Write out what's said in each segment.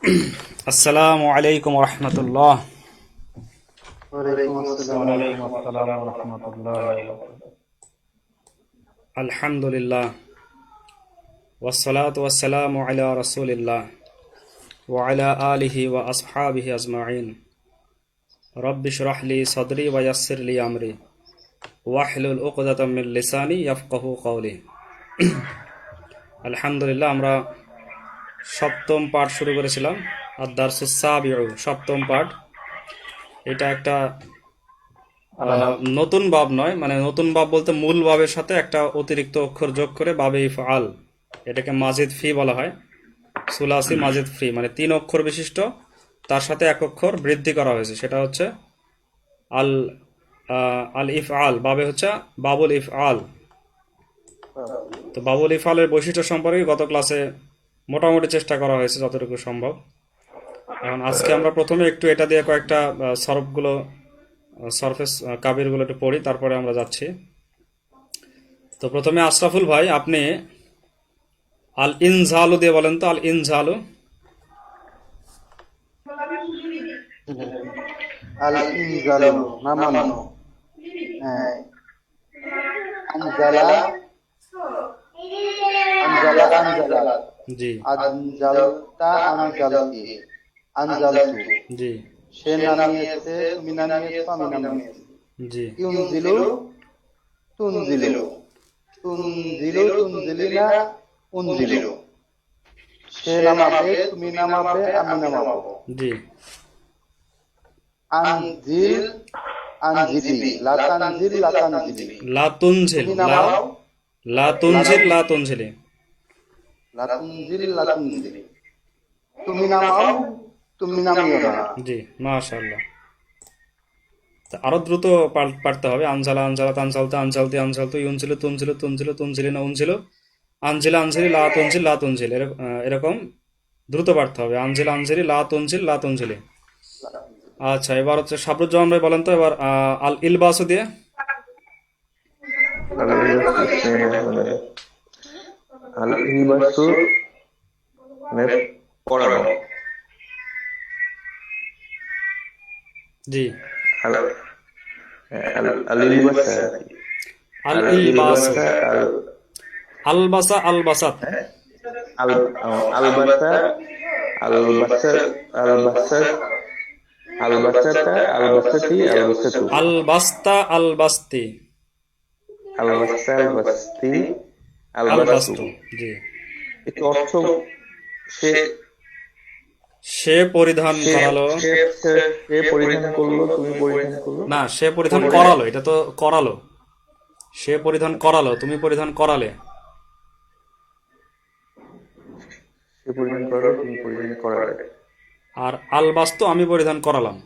আসসালামু আলাইকুম রহমতুল্লাহ। ওয়ালাইকুম আসসালাম ওয়া ওয়ালাইকুম রাহমাতুল্লাহ। আসসালাম ওয়া রাহমাতুল্লাহি ওয়া বারাকাতুহু। আলহামদুলিল্লাহ ওয়াসসালাতু ওয়াসসালামু আলা রাসূলিল্লাহ ওয়া আলা আলিহি ওয়া আসহাবিহি আজমাইন। রব্বি ইশরাহ লি সাদরি ওয়া ইয়াসসির লি আমরি ওয়াহলুল উকদাতাম মিন লিসানি ইয়াফকাহু কওলি। আলহামদুলিল্লাহ, আমরা সপ্তম পাঠ শুরু করেছিলাম। আদ-দারসুস সাবিউ, সপ্তম পাঠ। এটা একটা নতুন বাব নয়, মানে নতুন বাব বলতে মূল বাবের সাথে একটা অতিরিক্ত অক্ষর যোগ করে বাবে ইফআল, এটাকে মাজিদ ফি বলা হয়। সুলাসি মাজিদ ফি মানে 3 অক্ষর বিশিষ্ট, তার সাথে এক অক্ষর বৃদ্ধি করা হয়েছে, সেটা হচ্ছে আল আল ইফআল। বাবে হচ্ছে বাবুল ইফআল। তো বাবুল ইফআলের বৈশিষ্ট্য সম্পর্কে গত ক্লাসে মোটামুটি চেষ্টা করা হয়েছে যতটুকু সম্ভব। এখন আজকে আমরা প্রথমে একটু এটা দিয়ে কয়েকটা সরফগুলো, সারফেস কাবিরগুলো একটু পড়ি, তারপরে আমরা যাচ্ছি। তো প্রথমে আশরাফুল ভাই, আপনি আল ইনজালু দিয়ে বলেন তো। আল ইনজালু। আল ইনজালু নামানো। হ্যাঁ, আনজালা আনজালা আনজালা জি আনজালতা আনজালতি আনজালতু। জি সে নামিয়েছে, তুমি নামিয়েছো, আমি নামিয়েছি। জি ইউনজিলু তুনজিলু তুনজিলু তুনজিলিনা উনজিলু। সে নামাবে, তুমি নামাবে, আমি নামাবো। জি আনজিল আনজিলি লাতানজিল লাতানজিলি। লা তুনজিল, তুমি লা নামাও, লা তুনজিল লা তুনজিলি। লাতুনজিল লাতুনজিলি। তুমি নামাও, তুমি নামিও না। জি, মাশাআল্লাহ। তা আরো দ্রুত পারতে হবে। আনজালা আনজালা তানজালতা আনজালতি আনজালতু ইউনজিলু তুনজিলু তুনজিলু তুনজিলিনা উনজিলু আনজিলা আনজিলি লা তুনজিল লা তুনজিল, এরকম দ্রুত পারতে হবে। আনজিলা আনজিলি লা তুনজিল লা তুনজিলি। আচ্ছা, এবার হচ্ছে শাবরুজ্জামান ভাই বলেন তো এবার আল ইলবাসু দিয়ে। আল ইলবাসু মানে পরানো। জি আল আল ইলবাসা আল আল ইলবাসু। ইলবাসা আল আলবাসা আলবাসাত। আল আলবাসা আলবাসা আলবাসাত আলবাসাতা আলবাসাতি আলবাসাতু আলবাস্তা আলবাস্তি আলবাসা আলবাস্তি আলবাস্তু। আলবাস্তু। জি, এর অর্থ সে সে পরিধান সে করালো। সে সে- সে পরিধান করলো, তুমি পরিধান করলো, না, সে পরিধান করলে করালো, এটা তো করালো। সে পরিধান করালো, তুমি পরিধান করালে। সে পরিধান করলো, তুমি পরিধান করালে, আর আলবাস্তু আমি পরিধান করালাম।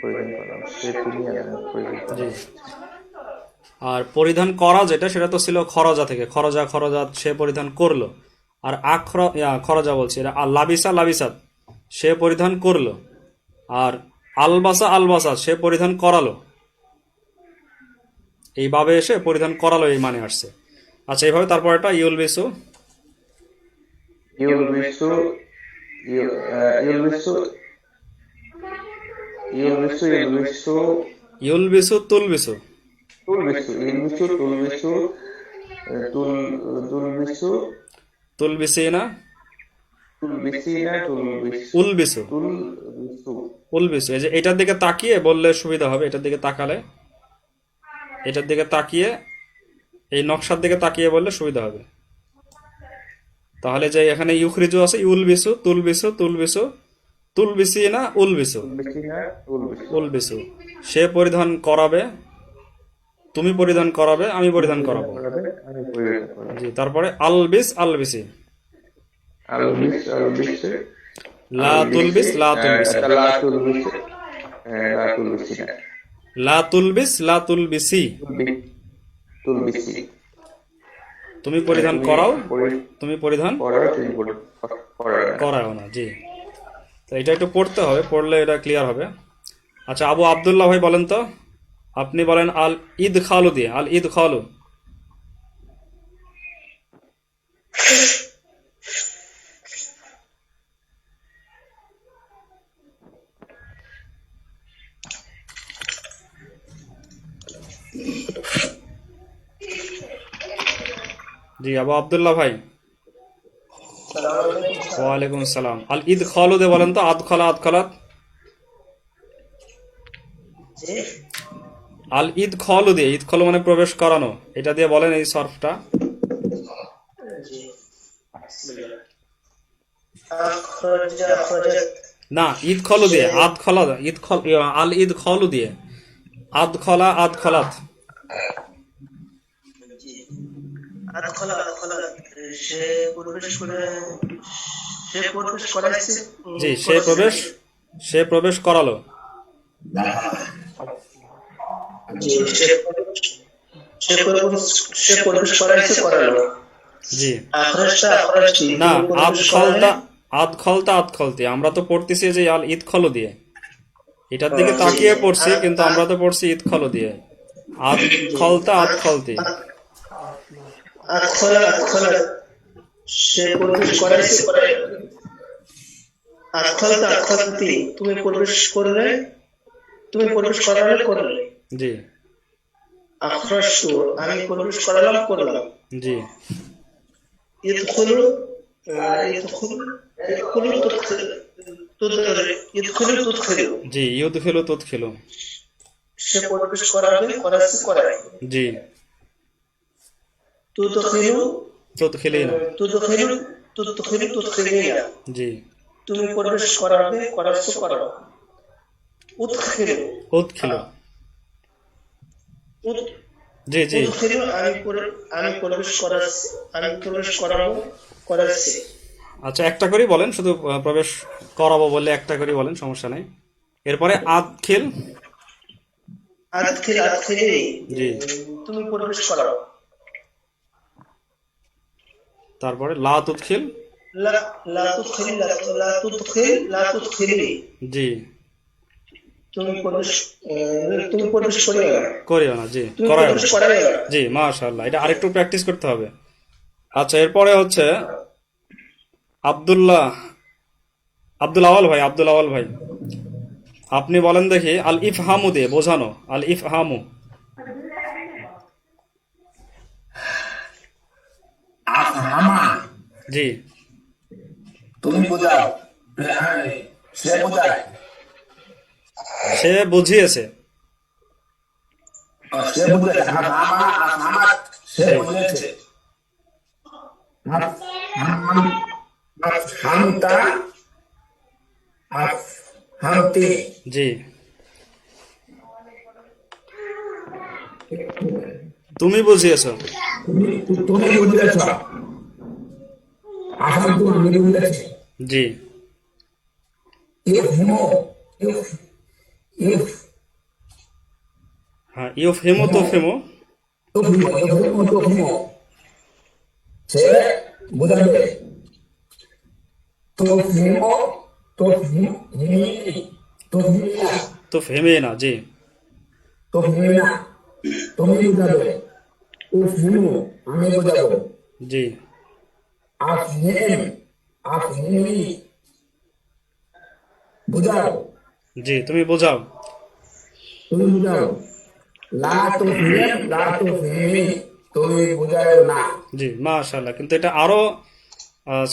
পরিধান করলাম, সে তুমি আর আমি পরিধান জি। করলাম। আর পরিধান করা যেটা, সেটা তো ছিল খরজা থেকে। খরজা খরজাত, সে পরিধান করলো। আর খরজা বলছি, এটা লাবিসা লাবিসাত, সে পরিধান করলো। আর আলবাসা আলবাসাত, সে পরিধান করালো। এইভাবে এসে পরিধান করালো এই মানে আসছে। আচ্ছা, এইভাবে তারপর এটা ইউলবিসু। ইউলবিসু ইউলবিসু ইউলবিসু ইউলবিসু ইউলবিসু তুলবিসু। তুলবিসু ইউলবিসু তুলবিসু তুল তুলবিসু তুলবিসিনা তুলবিসিনা তুলবিসু উলবিসু। তুলবিসু। উলবিসু, এই যে এটার দিকে তাকিয়ে বললে সুবিধা হবে। এটার দিকে তাকালে, এটার দিকে তাকিয়ে, এই নকশার দিকে তাকিয়ে বললে সুবিধা হবে। তাহলে যে এখানে ইউখরিজু আছে, ইউলবিসু তুলবিসু তুলবিসু তুলবিসিনা উলবিসু। তুলবিসিনা তুলবিসু। উলবিসু, সে পরিধান করাবে, তুমি পরিধান করাবে, আমি পরিধান করাবো। করাবে, আমি পরিধান করলাম। জি, তারপরে আলবিস আলবিসি। আলবিস আলবিসে লা তুলবিস লা তুলবিসি। লা তুলবিসে লা তুলবিসিনা লা তুলবিস লা তুলবিসি। তুলবিসি। তুমি পরিধান করাও, পরি- তুমি পরিধান পরাও, তুমি পরাও না। করাও না। জি, তো এটা একটু পড়তে হবে, পড়লে এটা ক্লিয়ার হবে। আচ্ছা, আবু আব্দুল্লাহ ভাই বলেন তো, আপনি বলেন আল ঈদ খালু দিয়ে। আল ঈদ খালু। জি আবু আব্দুল্লাহ ভাই, ওয়ালাইকুম আসসালাম। আল ঈদ খলু দিয়ে বলেন তো, আদখলা আদখলাত। আল ঈদ খলু দিয়ে, ঈদ খলু মানে প্রবেশ করানো, এটা দিয়ে বলেন এই সরফটা। না, ঈদ খলু দিয়ে, আদ খলা, ঈদ খল, আল ঈদ খলু দিয়ে, আদ খলা আদ খলাত। সে প্রবেশ করে সে প্রবেশ করাইছে জি, সে প্রবেশ করালো। সে প্রবেশ করাইছে করালো। জি আখরাজটা আখরাজটি না, তুমি আদ প্রবেশ খলতা, করালে আদ খলতা আদ খলতি, আমরা তো পড়তেছি যে আল ঈদ খলু দিয়ে, এটার দিকে তাকিয়ে পড়ছি, কিন্তু আমরা তো পড়ছি ঈদ খলু দিয়ে। আদ খলতা আদ খলতি। আখলা আখলা সে প্রবেশ করাইছে করাইলো। আখলতা আখলতি তুমি প্রবেশ করলে তুমি প্রবেশ করালে করলে। জি আখরাজতু আমি প্রবেশ করালাম করলাম। জি ইদখুলু ইদখুলু ইদখুলু ইদখুলু তুদখিলু জি ইউদ খেলো তুত খেলো। সে প্রবেশ করাবে করাচ্ছে করায়। জি তুদখিলু তুত খেলেই না। তুদখিলু তুদখিলু তুদখিলিনা জি তুমি প্রবেশ করাবে করাচ্ছে করাও। উদখিলু উত খেলো। উদ- জি জি উদখিলু আমি প্রবেশ করাচ্ছি আমি প্রবেশ করাবো করাচ্ছি। আচ্ছা, একটা করেই বলেন, শুধু প্রবেশ করাবো বললে একটা করেই বলেন, সমস্যা নাই। এরপরে আদ খেল। আদখিল আদখিলি জি তুমি প্রবেশ করাও। তারপরে লা তুত খেল। লা লা তুদখিল লা তুদখিল লা তুদখিলি জি তুমি প্রবেশ করিও না। করিও না, জি তুমি করায় প্রবেশ না। করাইও না। জি মাশাআল্লাহ, এটা আরেকটু প্র্যাকটিস করতে হবে। আচ্ছা, এরপরে হচ্ছে আব্দুল্লাহ, আব্দুল আওয়াল ভাই, আব্দুল আওয়াল ভাই, আপনি বলেন দেখি আল ইফহামু দিয়ে বোঝানো, আল ইফহামু। আফহামা জি তুমি বোঝাও, সে বোঝায়, সে বুঝিয়েছে। সে বুঝেছে। আফহামা আফহামা সে জি বুঝেছে। আফহামতা আফহামতি জি তুমি বুঝিয়েছো। তুমি বুঝেছ। আফহামতু আমি বুঝেছি। জি ইফহিমু ইফ ইফ হ্যাঁ, ইউফহিমু তুফহিমু। তুফহিমু ইফহিমু তুফহিমু সে বোঝাবে। তুফহিমু তুফহিমি তুফহিমিনা তুফহিমিনা। জি তুফহিমিনা তুমি বোঝাবে। উফহিমু আমি বোঝাবো। জি আফহিম আফহিমি বোঝাও, জি তুমি বোঝাও। তুমি বোঝাও। লা তুফহিম লা তুফহিমি তুমি বোঝাও না। জি মাশাআল্লাহ, কিন্তু এটা আরো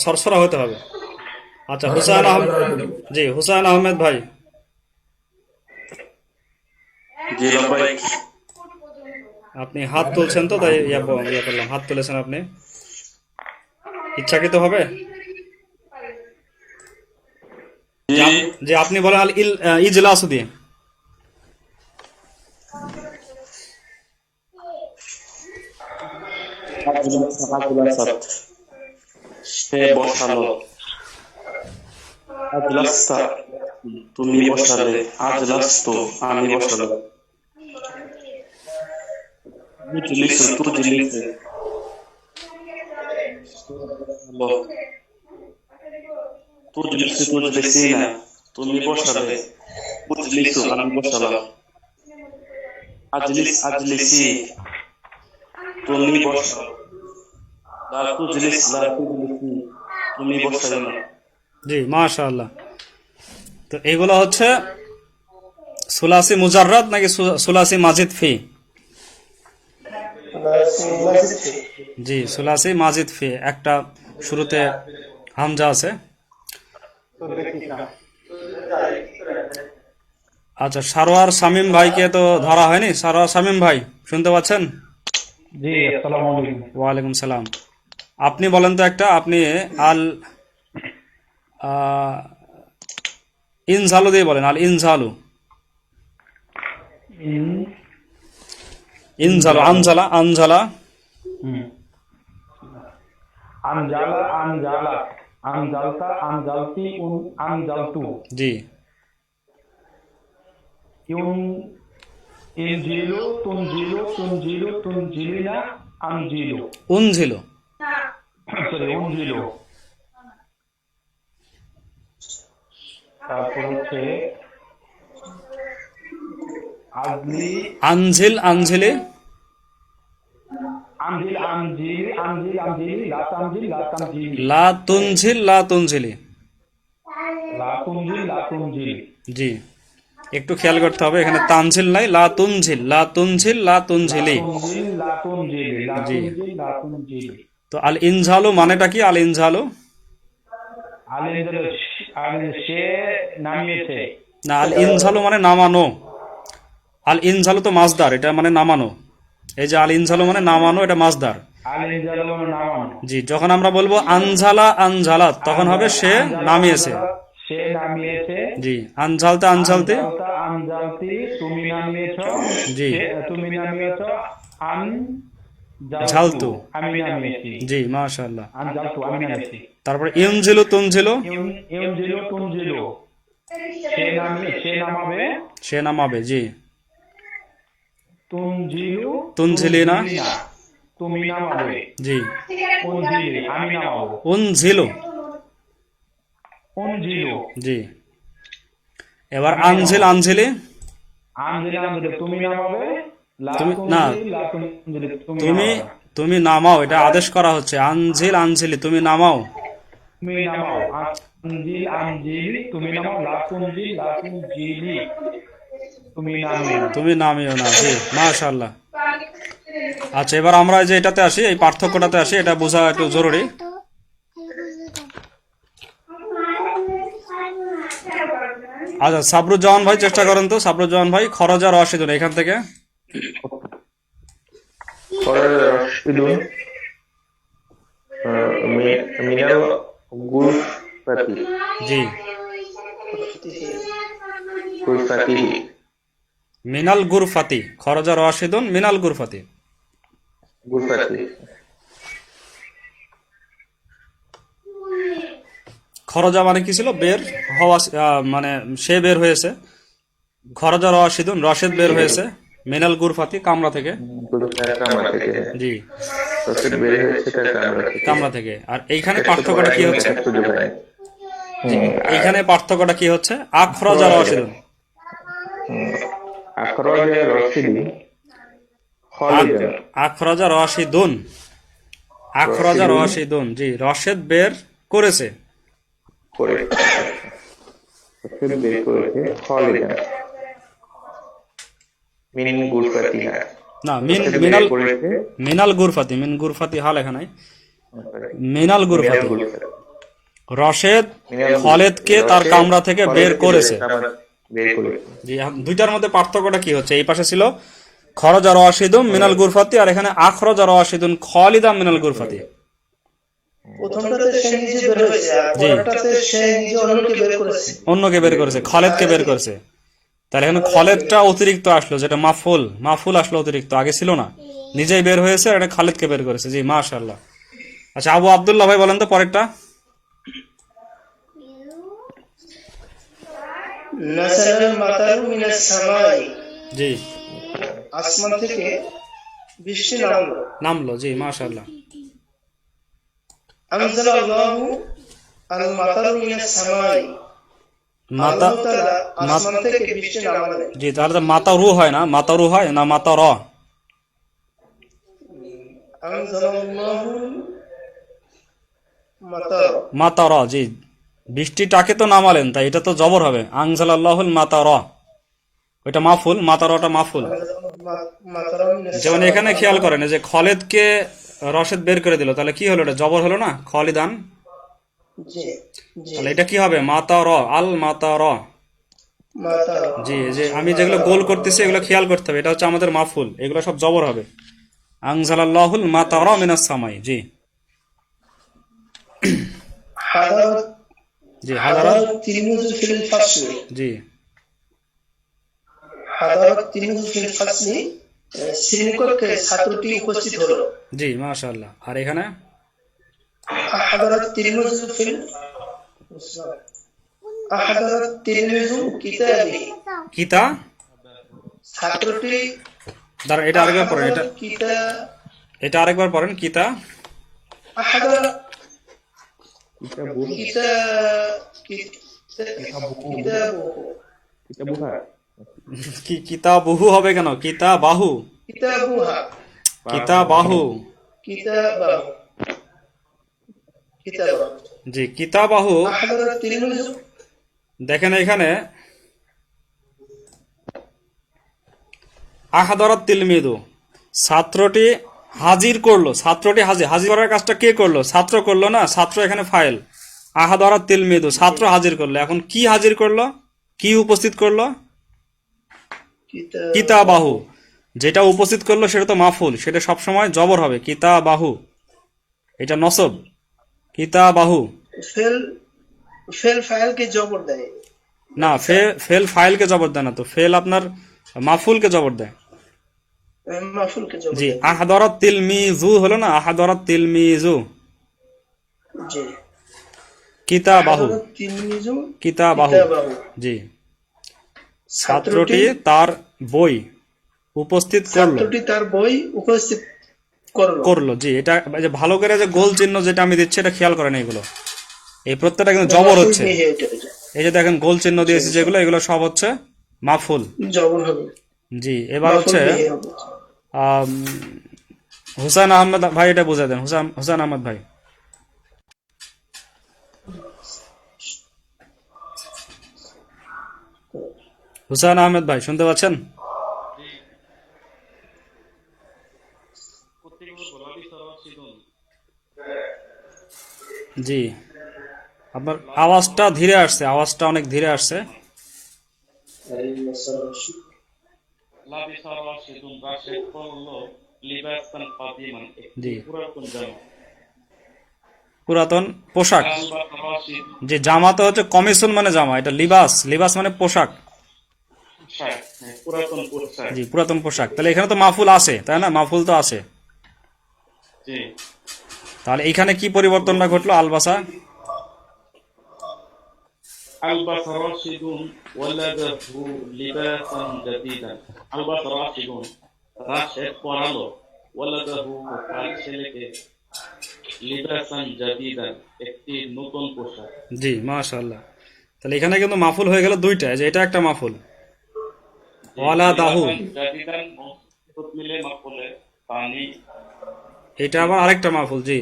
সরসরা হতে হবে। আচ্ছা, হুসাইন আহমেদ, জি হুসাইন আহমেদ ভাই, জি ভাই, আপনি হাত তুলছেন তো, তাই ইয়া করলাম, হাত তুলেছেন আপনি ইচ্ছাকৃত হবে। জি যে আপনি বলেন আল ইজলাসু দিয়ে। আজলাসাত সে বসালো। আজলাসতা তুমি বসালে। আজলাস্তু আমি বসালাম। তুজলিসু তুজলিসু তুজলিসু তুজলিসিনা তুমি বসালে। উজলিসু আমি বসালাম। আজলিস আজলিসি তুমি বসাও। লা তুজলিস লা তুজলিসি তুমি বসাও না। জি মাশাআল্লাহ। তো এগুলো হচ্ছে সুলাসি মুজাররাদ নাকি সুলাসি মাজিদ ফি? মাজিদ ফি। জি সুলাসি মাজিদ ফি, একটা শুরুতে হামজা আছে। तो देखी कहाँ আচ্ছা, সারোয়ার শামীম ভাইকে তো ধরা হয়নি। সারোয়ার শামীম ভাই শুনতে পাচ্ছেন? জি, আসসালামু আলাইকুম। ওয়ালাইকুম সালাম। আপনি বলেন তো একটা, আপনি আল ইনজালু দিয়ে বলেন, আল ইনজালু। ইনজালু, আনজালা, আনজালা। আনজালা, আনজালা, আনজালতা, আনজালতি, আনজালতু। জি ইনজিলু, তুনজিলু, তুনজিলু, তুনজিলিনা, আনজিলু। উনজিলু। সরি, উনজিলু। তারপর হচ্ছে আজলি, আনজিল, আনজিলি। আনজিল, আনজিলি, আনজিল, আনজিলি, লা তানজিল, লা তানজিলি, লা তুনজিল, লা তুনজিলি। লা তুনজিল, লা তুনজিলি। জি, একটু খেয়াল করতে হবে, এখানে তানজিল নাই, লা তুনজিল, লা তুনজিল, লা তুনজিলি। তুনজিল, লা তুনজিলি, লা জি। তুনজিল, লা তুনজিলি। তো আল ইনজালু মানেটা কি? আল ইনজালু সে নামিয়েছে। না, আল ইনজালু মানে নামানো। আল ইনজালু তো মাসদার, এটা মানে নামানো। এই যে আল ইনজালু মানে নামানো, এটা মাসদার। নামানো। জি, যখন আমরা বলবো আনজালা আনজালাত, তখন হবে সে নামিয়েছে। সে নামিয়েছে। জি, আনজালতে আনজালতে। আনজালতা, আনজালতি, তুমি নামিয়েছ। জি। তুমি নামিয়েছ। ঝালতু। আমি নামিয়েছি। জি, মাশাআল্লাহ। আনজালতু, আমি নামিয়েছি। তারপরে ইউনজিলু তুনজিলু। ইউনজিলু, তুনজিলু। সে নামাবে। সে নামাবে। জি। তুনজিলু, তুনজিলিনা। তুমি নামাবে। জি। উনজিলি, আমি নামাবো। উনজিলু। উনজিলু। জি। এবার আনজিল, আনজিলি। আনজিল, আনজিলি, তুমি নামাবে। লা তুমি- তুনজিল, না। লা তুনজিলি, তুমি তুমি নামাবে। তুমি নামাও, এটা আদেশ করা হচ্ছে। আনজিল, আনজিলি, তুমি নামাও। তুমি নামাও। আনজিল, আনজিলি, তুমি নামাও। লা তুনজিল, লা তুনজিলি, তুমি নামিও না। তুমি নামিও না। জি, মাশাআল্লাহ। আচ্ছা, এবার আমরা যে এটাতে আসি, এই পার্থক্যটাতে আসি, এটা বোঝা একটু জরুরি। আচ্ছা, সাবরুজ্জামান ভাই চেষ্টা করেন তো। সাবরুজ্জামান ভাই, খরজা রশিদুন, এখান থেকে। রশিদুন মিনাল গুরফাতি, জি, গুরফাতিহি, মিনাল গুরফাতি। খরজা রশিদুন মিনাল গুরফাতি। গুরফাতি। খরজা মানে কি ছিল? বের হওয়া, মানে সে বের হয়েছে। খরজা রশিদুন, রশিদ বের হয়েছে। মিনাল গুরফাতি, কামরা থেকে। কামরা থেকে। জি, রশিদ বের হয়েছে তার কামরা থেকে। কামরা থেকে। আর এইখানে পার্থক্যটা কি হচ্ছে? সুযোগ হয়। এইখানে পার্থক্যটা কি হচ্ছে? আখরজা রশিদুন। আখরাজা রশিদি খালিদান। আখরজা রশিদুন। আখরজা রশিদুন। জি, রশেদ বের করেছে। করে রশিদ বের করেছে খালিদান মিন গুরফাতিহা। না, রশিদ বের মিনাল করেছে মিনাল গুরফাতি। মিন গুরফাতি হা লেখা নাই, মিনাল গুরফাতি। রশেদ খালেদকে তার কামরা থেকে বের করেছে। বের করেছে। জি, এখন দুইটার মধ্যে পার্থক্যটা কি হচ্ছে? এই পাশে ছিল খরজা রশিদুন মিনাল গুরফাতি, আর এখানে আখরজা রশিদুন খালিদা মিনাল গুরফাতি। প্রথমটাতে সে নিজে বের হয়েছে, আর জি। পরেরটাতে সে নিজে অন্যকে বের করেছে। অন্যকে বের করেছে, খালেদকে বের করেছে। তাহলে এখানে খালেদটা অতিরিক্ত আসলো, যেটা মাফুল। মাফুল আসলো অতিরিক্ত, আগে ছিল না। নিজেই বের হয়েছে, আর এটা খালেদকে বের করেছে। জি, মাশাআল্লাহ। আচ্ছা, আবু আব্দুল্লাহ ভাই বলেন তো পরেরটা। নাসালাল মাতারু মিনাস সামাই, জি, আসমান থেকে বৃষ্টি নামলো। নামলো। জি, মাশাআল্লাহ। আনজালাল্লাহু আল মাতারু মিনাস সামাই, মাতা, আল্লাহ তাআলা আসমান থেকে বৃষ্টি নামালেন। জি, তাহলে তো মাতা রু হয় না, মাতা রু হয় না, মাতা র। আনজালাল্লাহু মাতার, মাতা র। জি, বৃষ্টিটাকে তো নামালেন, তাই এটা তো জবর হবে। আনজালাল্লাহুল মাতা র, ওইটা মাফুল। মাতা রটা মাফুল। মাতারাম মিনাস যেমন এখানে খেয়াল করেন এই যে খলেদকে রশেদ বের করে দিল, তাহলে কি হলো, এটা জবর হলো না, খলিদান। জি জি তাহলে এটা কি হবে, মাতা র, আল মাতা র। মাতারা জি, যে আমি যেগুলো গোল করতেছি এগুলো খেয়াল করতে হবে, এটা হচ্ছে আমাদের মাফুল, এগুলো সব জবর হবে। আনজালাল্লাহুল মাতারা মিনাস সামাই। জি হাদারাত জি, হাদারাত। হাদারাত তিরমিজি ফিল ফাসলি জি হাদারাত তিরমিজি ফিল ফাসলি শ্রেণীকক্ষে ছাত্রটি উপস্থিত হলো। জি, মাশাআল্লাহ। আর এখানে হাদারাত তিরমিজি ফিল হাদারাত তিরমিজি কিতাবি, কিতা, ছাত্রটি দাঁড়া এটা আরেকবার পড়েন, এটা এটা আরেকবার পড়েন, কিতা। হাদারাত কিতাবু কিতাবুহা কি কিতাবহু হবে কেন, কিতাবাহু, কিতাবুহা কিতাবাহু। কিতাবাহু কিতাবাহু জি, কিতাবাহু। হাদারাত তিরমিজি দেখেন এখানে আহাদরাত তিলমিদু, ছাত্রটি হাজির করলো, ছাত্রটি হাজির, হাজির করার কাজটা কে করলো, ছাত্র করলো না, ছাত্র এখানে ফাইল। আহাদরাত তিলমিদু, ছাত্র হাজির করলো। এখন কি হাজির করলো, কি উপস্থিত করলো, কিতাবাহু। যেটা উপস্থিত করলো সেটা তো মাফুল, সেটা সবসময় জবর হবে, কিতাবাহু। এটা নসব, কিতাবাহু। ফেল ফেল ফাইলকে জবর দেয়। না, ফেল ফাইলকে জবর দেয় না, তো ফেল আপনার মাফুলকে জবর দেয়। মাফুলকে জবর জি, দেয়। আহাদরাত তিলমিজু হলো না, আহাদরাত তিলমিজু। জি কিতাবাহু, হাদারাত তিরমিজি কিতাবাহু। কিতাবাহু, জি, ছাত্রটি তার বই উপস্থিত করলো, ছাত্রটি তার বই উপস্থিত করলো। করলো। জি, এটা এই যে ভালো করে যে গোল চিহ্ন যেটা আমি দিচ্ছি এটা খেয়াল করেন, এগুলো এই প্রত্যেকটা কিন্তু জবর হচ্ছে। এই যে দেখেন গোল চিহ্ন দিয়েছি যেগুলো, এগুলো সব হচ্ছে মাফুল। জবর হবে। জি, এবার হচ্ছে মাফুল হবে। হুসাইন আহমেদ ভাই এটা বুঝাই দেন, হুসাইন আহমেদ ভাই। হুসাইন আহমেদ ভাই শুনতে পাচ্ছেন? জি, আপনার আওয়াজটা ধীরে আসছে, আওয়াজটা অনেক ধীরে আসছে। লাবিসা রাশিদুন, রাশিদ পরলো লিবাসান কাদিমান, জি, একটি পুরাতন জামা। পুরাতন পোশাক। আলবাসা রাশিদ যে জামা তো হচ্ছে কমিশন মানে জামা, এটা লিবাস, লিবাস মানে পোশাক। পোশাক, পুরাতন পোশাক। জি, পুরাতন পোশাক। তাহলে এখানে তো মাফুল আছে, তাই না, মাফুল তো আছে। জি, তাহলে এখানে কি পরিবর্তনটা ঘটলো, আলবাসা। আলবাসা রাশিদুন ওয়ালাদাহু লিবাসান জাদিদান। আলবাসা রাশিদুন, রাশিদ পরালো, ওয়ালাদাহু তার ছেলেকে, লিবাসান জাদিদান, একটি নতুন পোশাক। জি, মাশাআল্লাহ। তাহলে এখানে কিন্তু মাফুল হয়ে গেল দুইটা, যে এটা একটা মাফুল, ওয়ালাদাহু। লিবাসান জাদিদান মফুল মিলে মাফুলে তানি। এটা আবার আরেকটা মাফুল। জি,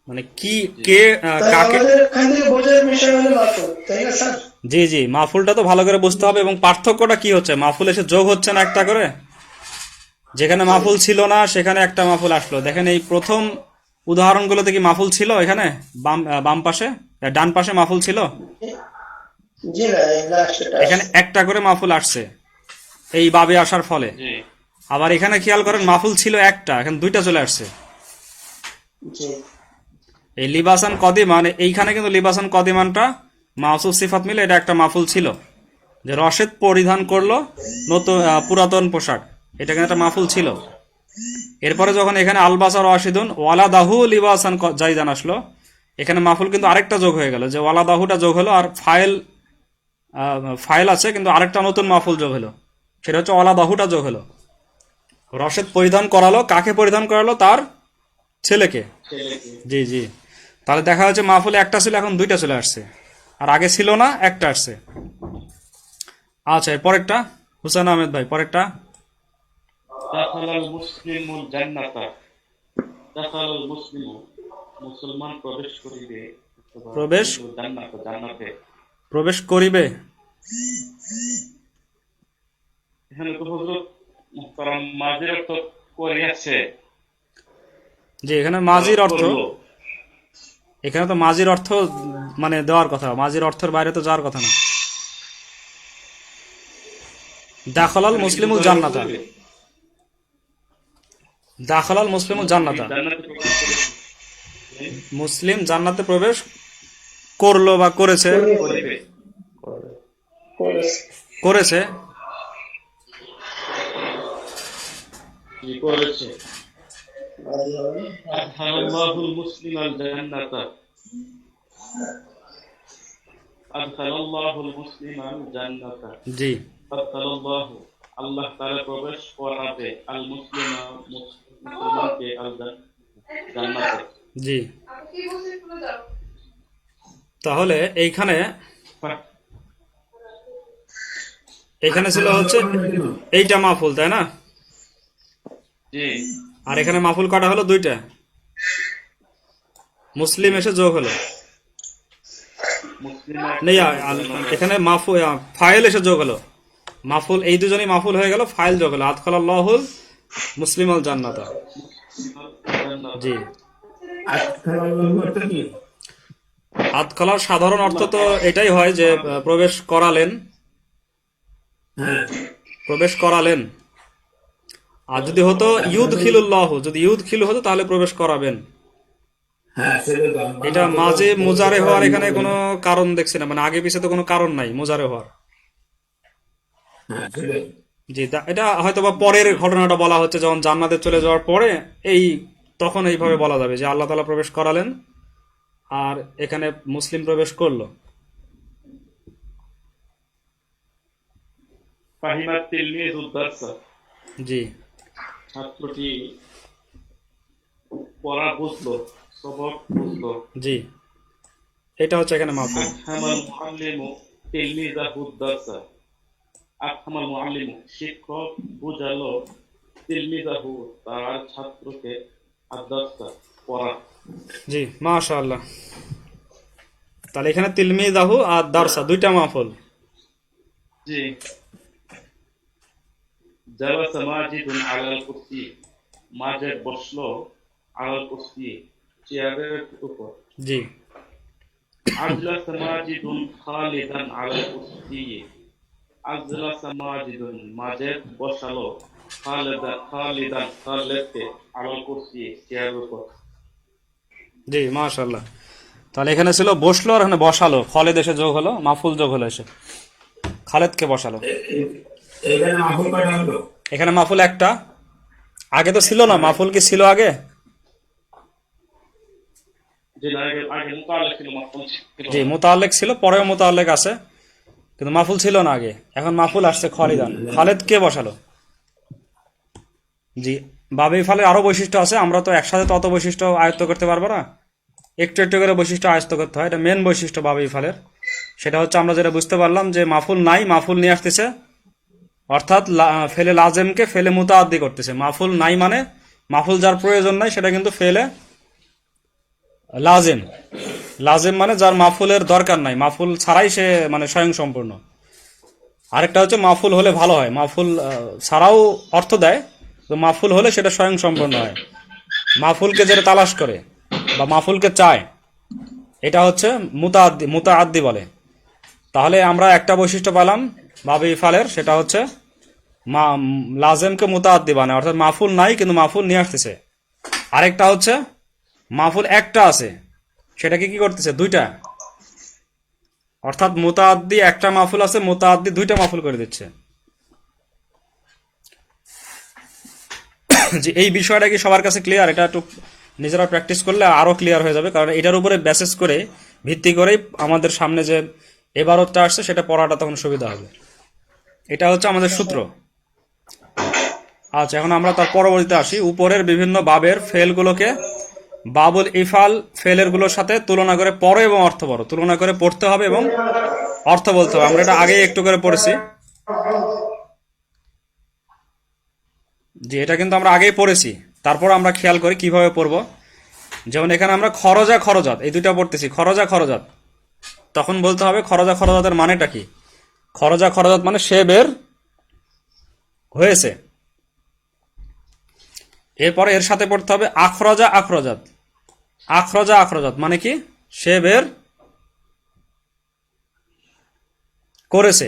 মানে কি কে তাই কাকে। আমাদের এখান থেকে বোঝার বিষয় হলো মাফুল, তাই না স্যার? জি জি, মাফুলটা তো ভালো করে বুঝতে হবে, এবং পার্থক্যটা কি হচ্ছে, মাফুল এসে যোগ হচ্ছে না একটা করে, যেখানে মাফুল ছিল না সেখানে একটা মাফুল আসলো। দেখেন এই প্রথম উদাহরণগুলোতে কি মাফুল ছিল, এখানে বাম পাশে, ডান পাশে মাফুল ছিল, জি না, লাস্টটা এখানে একটা করে মাফুল আসছে এই বাবে আসার ফলে। জি, আবার এখানে খেয়াল করেন মাফুল ছিল একটা, এখন দুইটা চলে আসছে। জি এই লিবাসান কদিমান, এইখানে কিন্তু লিবাসান কদিমানটা মাউসুফ সিফাত মিলে এটা একটা মাফুল ছিল, যে রশেদ পরিধান করলো নতুন পুরাতন পোশাক, এটা কিন্তু একটা মাফুল ছিল। এরপরে যখন এখানে আলবাসা রশিদুন ওয়ালাদাহু লিবাসান জাইদান আসলো, এখানে মাফুল কিন্তু আরেকটা যোগ হয়ে গেল, যে ওয়ালাদাহুটা যোগ হলো, আর ফাইল আছে কিন্তু আরেকটা নতুন মাফুল যোগ হলো, সেটা হচ্ছে ওয়ালাদাহুটা যোগ হলো। রশেদ পরিধান করালো, কাকে পরিধান করালো, তার ছেলেকে। ছেলেকে। জি জি, তাহলে দেখা যাচ্ছে মাহফুলে একটা ছিল, এখন দুইটা চলে আসছে, আর আগে ছিল না, একটা আসছে। আচ্ছা, এর পরেরটা হুসেন আহমেদ ভাই, পরেরটা। দাখালাল মুসলিমুল জান্নাতা, দাখালাল মুসলিমু, মুসলমান প্রবেশ করিবে, প্রবেশ জান্নাতে, জান্নাতে। প্রবেশ করিবে। এখানে তো হযরত মুহতারাম মাজির অর্থ করিয়াছে, জি এখানে মাজির অর্থ, করলো। এখানে তো মাজির অর্থ মানে দেওয়ার কথা, মাজির অর্থের বাইরে তো যাওয়ার কথা না। দাখলাল মুসলিমুল জান্নাতা, দাখলাল মুসলিমুল জান্নাতা, জান্নাতে প্রবেশ করেছে। মুসলিম জান্নাতে প্রবেশ করলো বা করেছে, করিবে। করেছে। করেছে। জি, করেছে। রাজি হবে। আদখালাল্লাহুল মুসলিমাল জান্নাতা। আদখালাল্লাহুল মুসলিমাল জান্নাতা। জি আদখালাল্লাহু, আল্লাহ তাআলা প্রবেশ করাবে আল মুসলিমা, মুসলমানকে আল জান্নাতে। জি তাহলে এইখানে এখানে ছিল হচ্ছে এইটা মাফুল, তাই না? জি, আর এখানে মাফুল কাটা হলো দুইটা, মুসলিম এসে যোগ হলো, মুসলিম নেই এখানে মাফুল ফাইল এসে যোগ হলো, মাফুল এই দুজনই মাফুল হয়ে গেল, ফাইল যোগ হলো আদখালাল্লাহুল মুসলিমাল জান্নাতা। জি আদখালার সাধারণ অর্থ তো এটাই হয় যে প্রবেশ করালেন, প্রবেশ করালেন। আর যদি হতো ইউদ খিলুল্লাহ, যদি ইউদ খিলু হতো তাহলে প্রবেশ করাবেন। এটা মাঝে মুজারে হওয়ার এখানে কোনো কারণ দেখছি না, মানে আগে পিছে তো কোনো কারণ নাই মুজারে হওয়ার। জি এটা হয়তো বা পরের ঘটনাটা বলা হচ্ছে, যখন জান্নাতে চলে যাওয়ার পরে এই তখন এইভাবে বলা যাবে যে আল্লাহ তাআলা প্রবেশ করালেন আর এখানে মুসলিম প্রবেশ করলো। ফাহিমাত তিলমিযুদ দারসা। জি ছাত্রটি পড়া বুঝলো, সবক বুঝলো। জি এটা হচ্ছে এখানে মাফুল। আফহামাল মুআল্লিমু তিলমিযাহুদ দারসা। আফহামাল মুআল্লিমু, শিক্ষক বুঝালো, তিলমিযাহু, তার ছাত্রকে, আদ-দারসা, পড়া। জি মাশাআল্লাহ। তাহলে এখানে তিলমিযাহু আর দারসা দুইটা মাফুল। জি। জালাসা মাজিদুন আলাল কুরসি। মাজিদ বসলো আলাল কুরসি, চেয়ারের উপর। জি আজলাসা মাজিদুন খালিদান আলাল কুরসি। আজলাসা মাজিদুন, মাজিদ বসালো, খালিদান, খালিদকে, আলাল কুরসি, চেয়ারের উপর। জি মাশাআল্লাহ। তাহলে এখানে ছিল বসলো আর এখানে বসালো, খালেদ এসে যোগ হলো, মাফুল যোগ হলো, এসে খালেদকে বসালো। এখানে মাফুল একটা, আগে তো ছিল না, মাফুল কি ছিল আগে? যে আগে আগে মুতাল্লিক ছিল, মাফউল ছিল। জি মুতাল্লিক ছিল, পরেও মুতাল্লিক আছে, কিন্তু মাফুল ছিল না আগে, এখন মাফুল আসছে খালিদান। খালেদ কে বসালো? জি বাবে ফালের আরো বৈশিষ্ট্য আছে, আমরা তো একসাথে তো অত বৈশিষ্ট্য আয়ত্ত করতে পারবো না, একটু একটু করে বৈশিষ্ট্য আয়ত্ত করতে হয়। এটা মেন বৈশিষ্ট্য বাবে ফালের, সেটা হচ্ছে আমরা যেটা বুঝতে পারলাম যে মাফুল নাই, মাফুল নিয়ে আসতেছে, অর্থাৎ ফেলে লাজেমকে ফেলে মুতাআদ্দি করতেছে। মাফুল নাই মানে মাফুল যার প্রয়োজন নাই সেটা কিন্তু ফেলে লাজেম, লাজেম মানে যার মাফুলের দরকার নাই, মাফুল ছাড়াই সে মানে স্বয়ং সম্পূর্ণ। আরেকটা হচ্ছে মাফুল হলে ভালো হয়, মাফুল ছাড়াও অর্থ দেয়, তো মাফুল হলে সেটা স্বয়ং সম্পূর্ণ হয়। মাফুলকে যেটা তালাশ করে বা মাফুলকে চায়, এটা হচ্ছে মুতাআদ্দি, মুতাআদ্দি বলে। তাহলে আমরা একটা বৈশিষ্ট্য পেলাম বাবে ইফালের, সেটা হচ্ছে লাজেমকে মুতাআদ্দি বানায়, অর্থাৎ মাফুল নাই কিন্তু মাফুল নিয়ে আসতেছে। আরেকটা হচ্ছে মাফুল একটা আছে, সেটাকে কি করতেছে? দুইটা, অর্থাৎ মুতাআদ্দি একটা মাফুল আছে, মুতাআদ্দি দুইটা মাফুল করে দিচ্ছে। যে এই বিষয়টা কি সবার কাছে ক্লিয়ার? এটা একটু নিজেরা প্র্যাকটিস করলে আরো ক্লিয়ার হয়ে যাবে, কারণ এটার উপরে বেসিস করে ভিত্তি করেই আমাদের সামনে যে এবারতটা আসছে সেটা পড়াটা তখন সুবিধা হবে। এটা হচ্ছে আমাদের সূত্র। আচ্ছা এখন আমরা তার পরবর্তীতে আসি। উপরের বিভিন্ন বাবের ফেলগুলোকে বাবুল ইফাল ফেলের গুলোর সাথে তুলনা করে পড়ো এবং অর্থ পড়ো, তুলনা করে পড়তে হবে এবং অর্থ বলতে হবে। আমরা এটা আগেই একটু করে পড়েছি, যে এটা কিন্তু আমরা আগেই পড়েছি, তারপর আমরা খেয়াল করি কিভাবে পড়বো। যেমন এখানে আমরা খরজা খরজাত এই দুইটা পড়তেছি, খরজা খরজাত, তখন বলতে হবে খরজা খরজাতের মানেটা কি। খরজা খরজাত মানে সে বের হয়েছে, এরপরে এর সাথে পড়তে হবে আখরাজা আখরাজাত। আখরাজা আখরাজাত মানে কি? সে বের করেছে।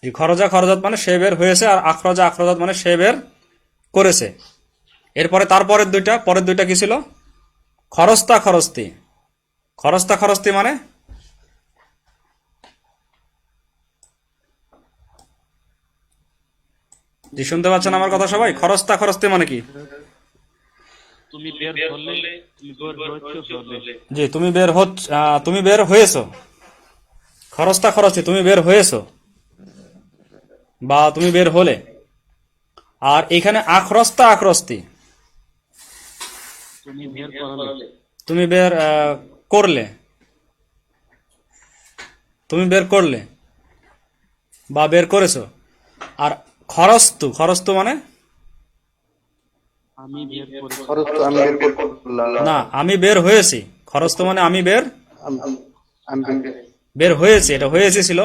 খরজা খরজাত মানে সে বের হয়েছে, আর আখরাজা আখরাজাত মানে সে বের করেছে। এরপরে পরের দুইটা কি ছিল? খরস্তা খরস্তি। খরস্তা খরস্তি মানে জি শুনতে পাচ্ছেন আমার কথা সবাই? খরস্তা খরস্তি মানে কি? তুমি বের হলে, তুমি বের হচ্ছ হলে। জি তুমি বের হয়েছো। খরস্তা খরস্তি তুমি বের হয়েছো বা তুমি বের হলে। আর এখানে আখরস্তা আখরস্তি তুমি বের করলে। তুমি বের করলে। তুমি বের করলে বা বের করেছো। আর খরস্তু মানে আমি বের করেছি। খরচ তো আমি বের করলাম। না, আমি বের হয়েছি। খরস্তু মানে আমি আমি বের হয়েছি, এটা হয়েছি ছিল।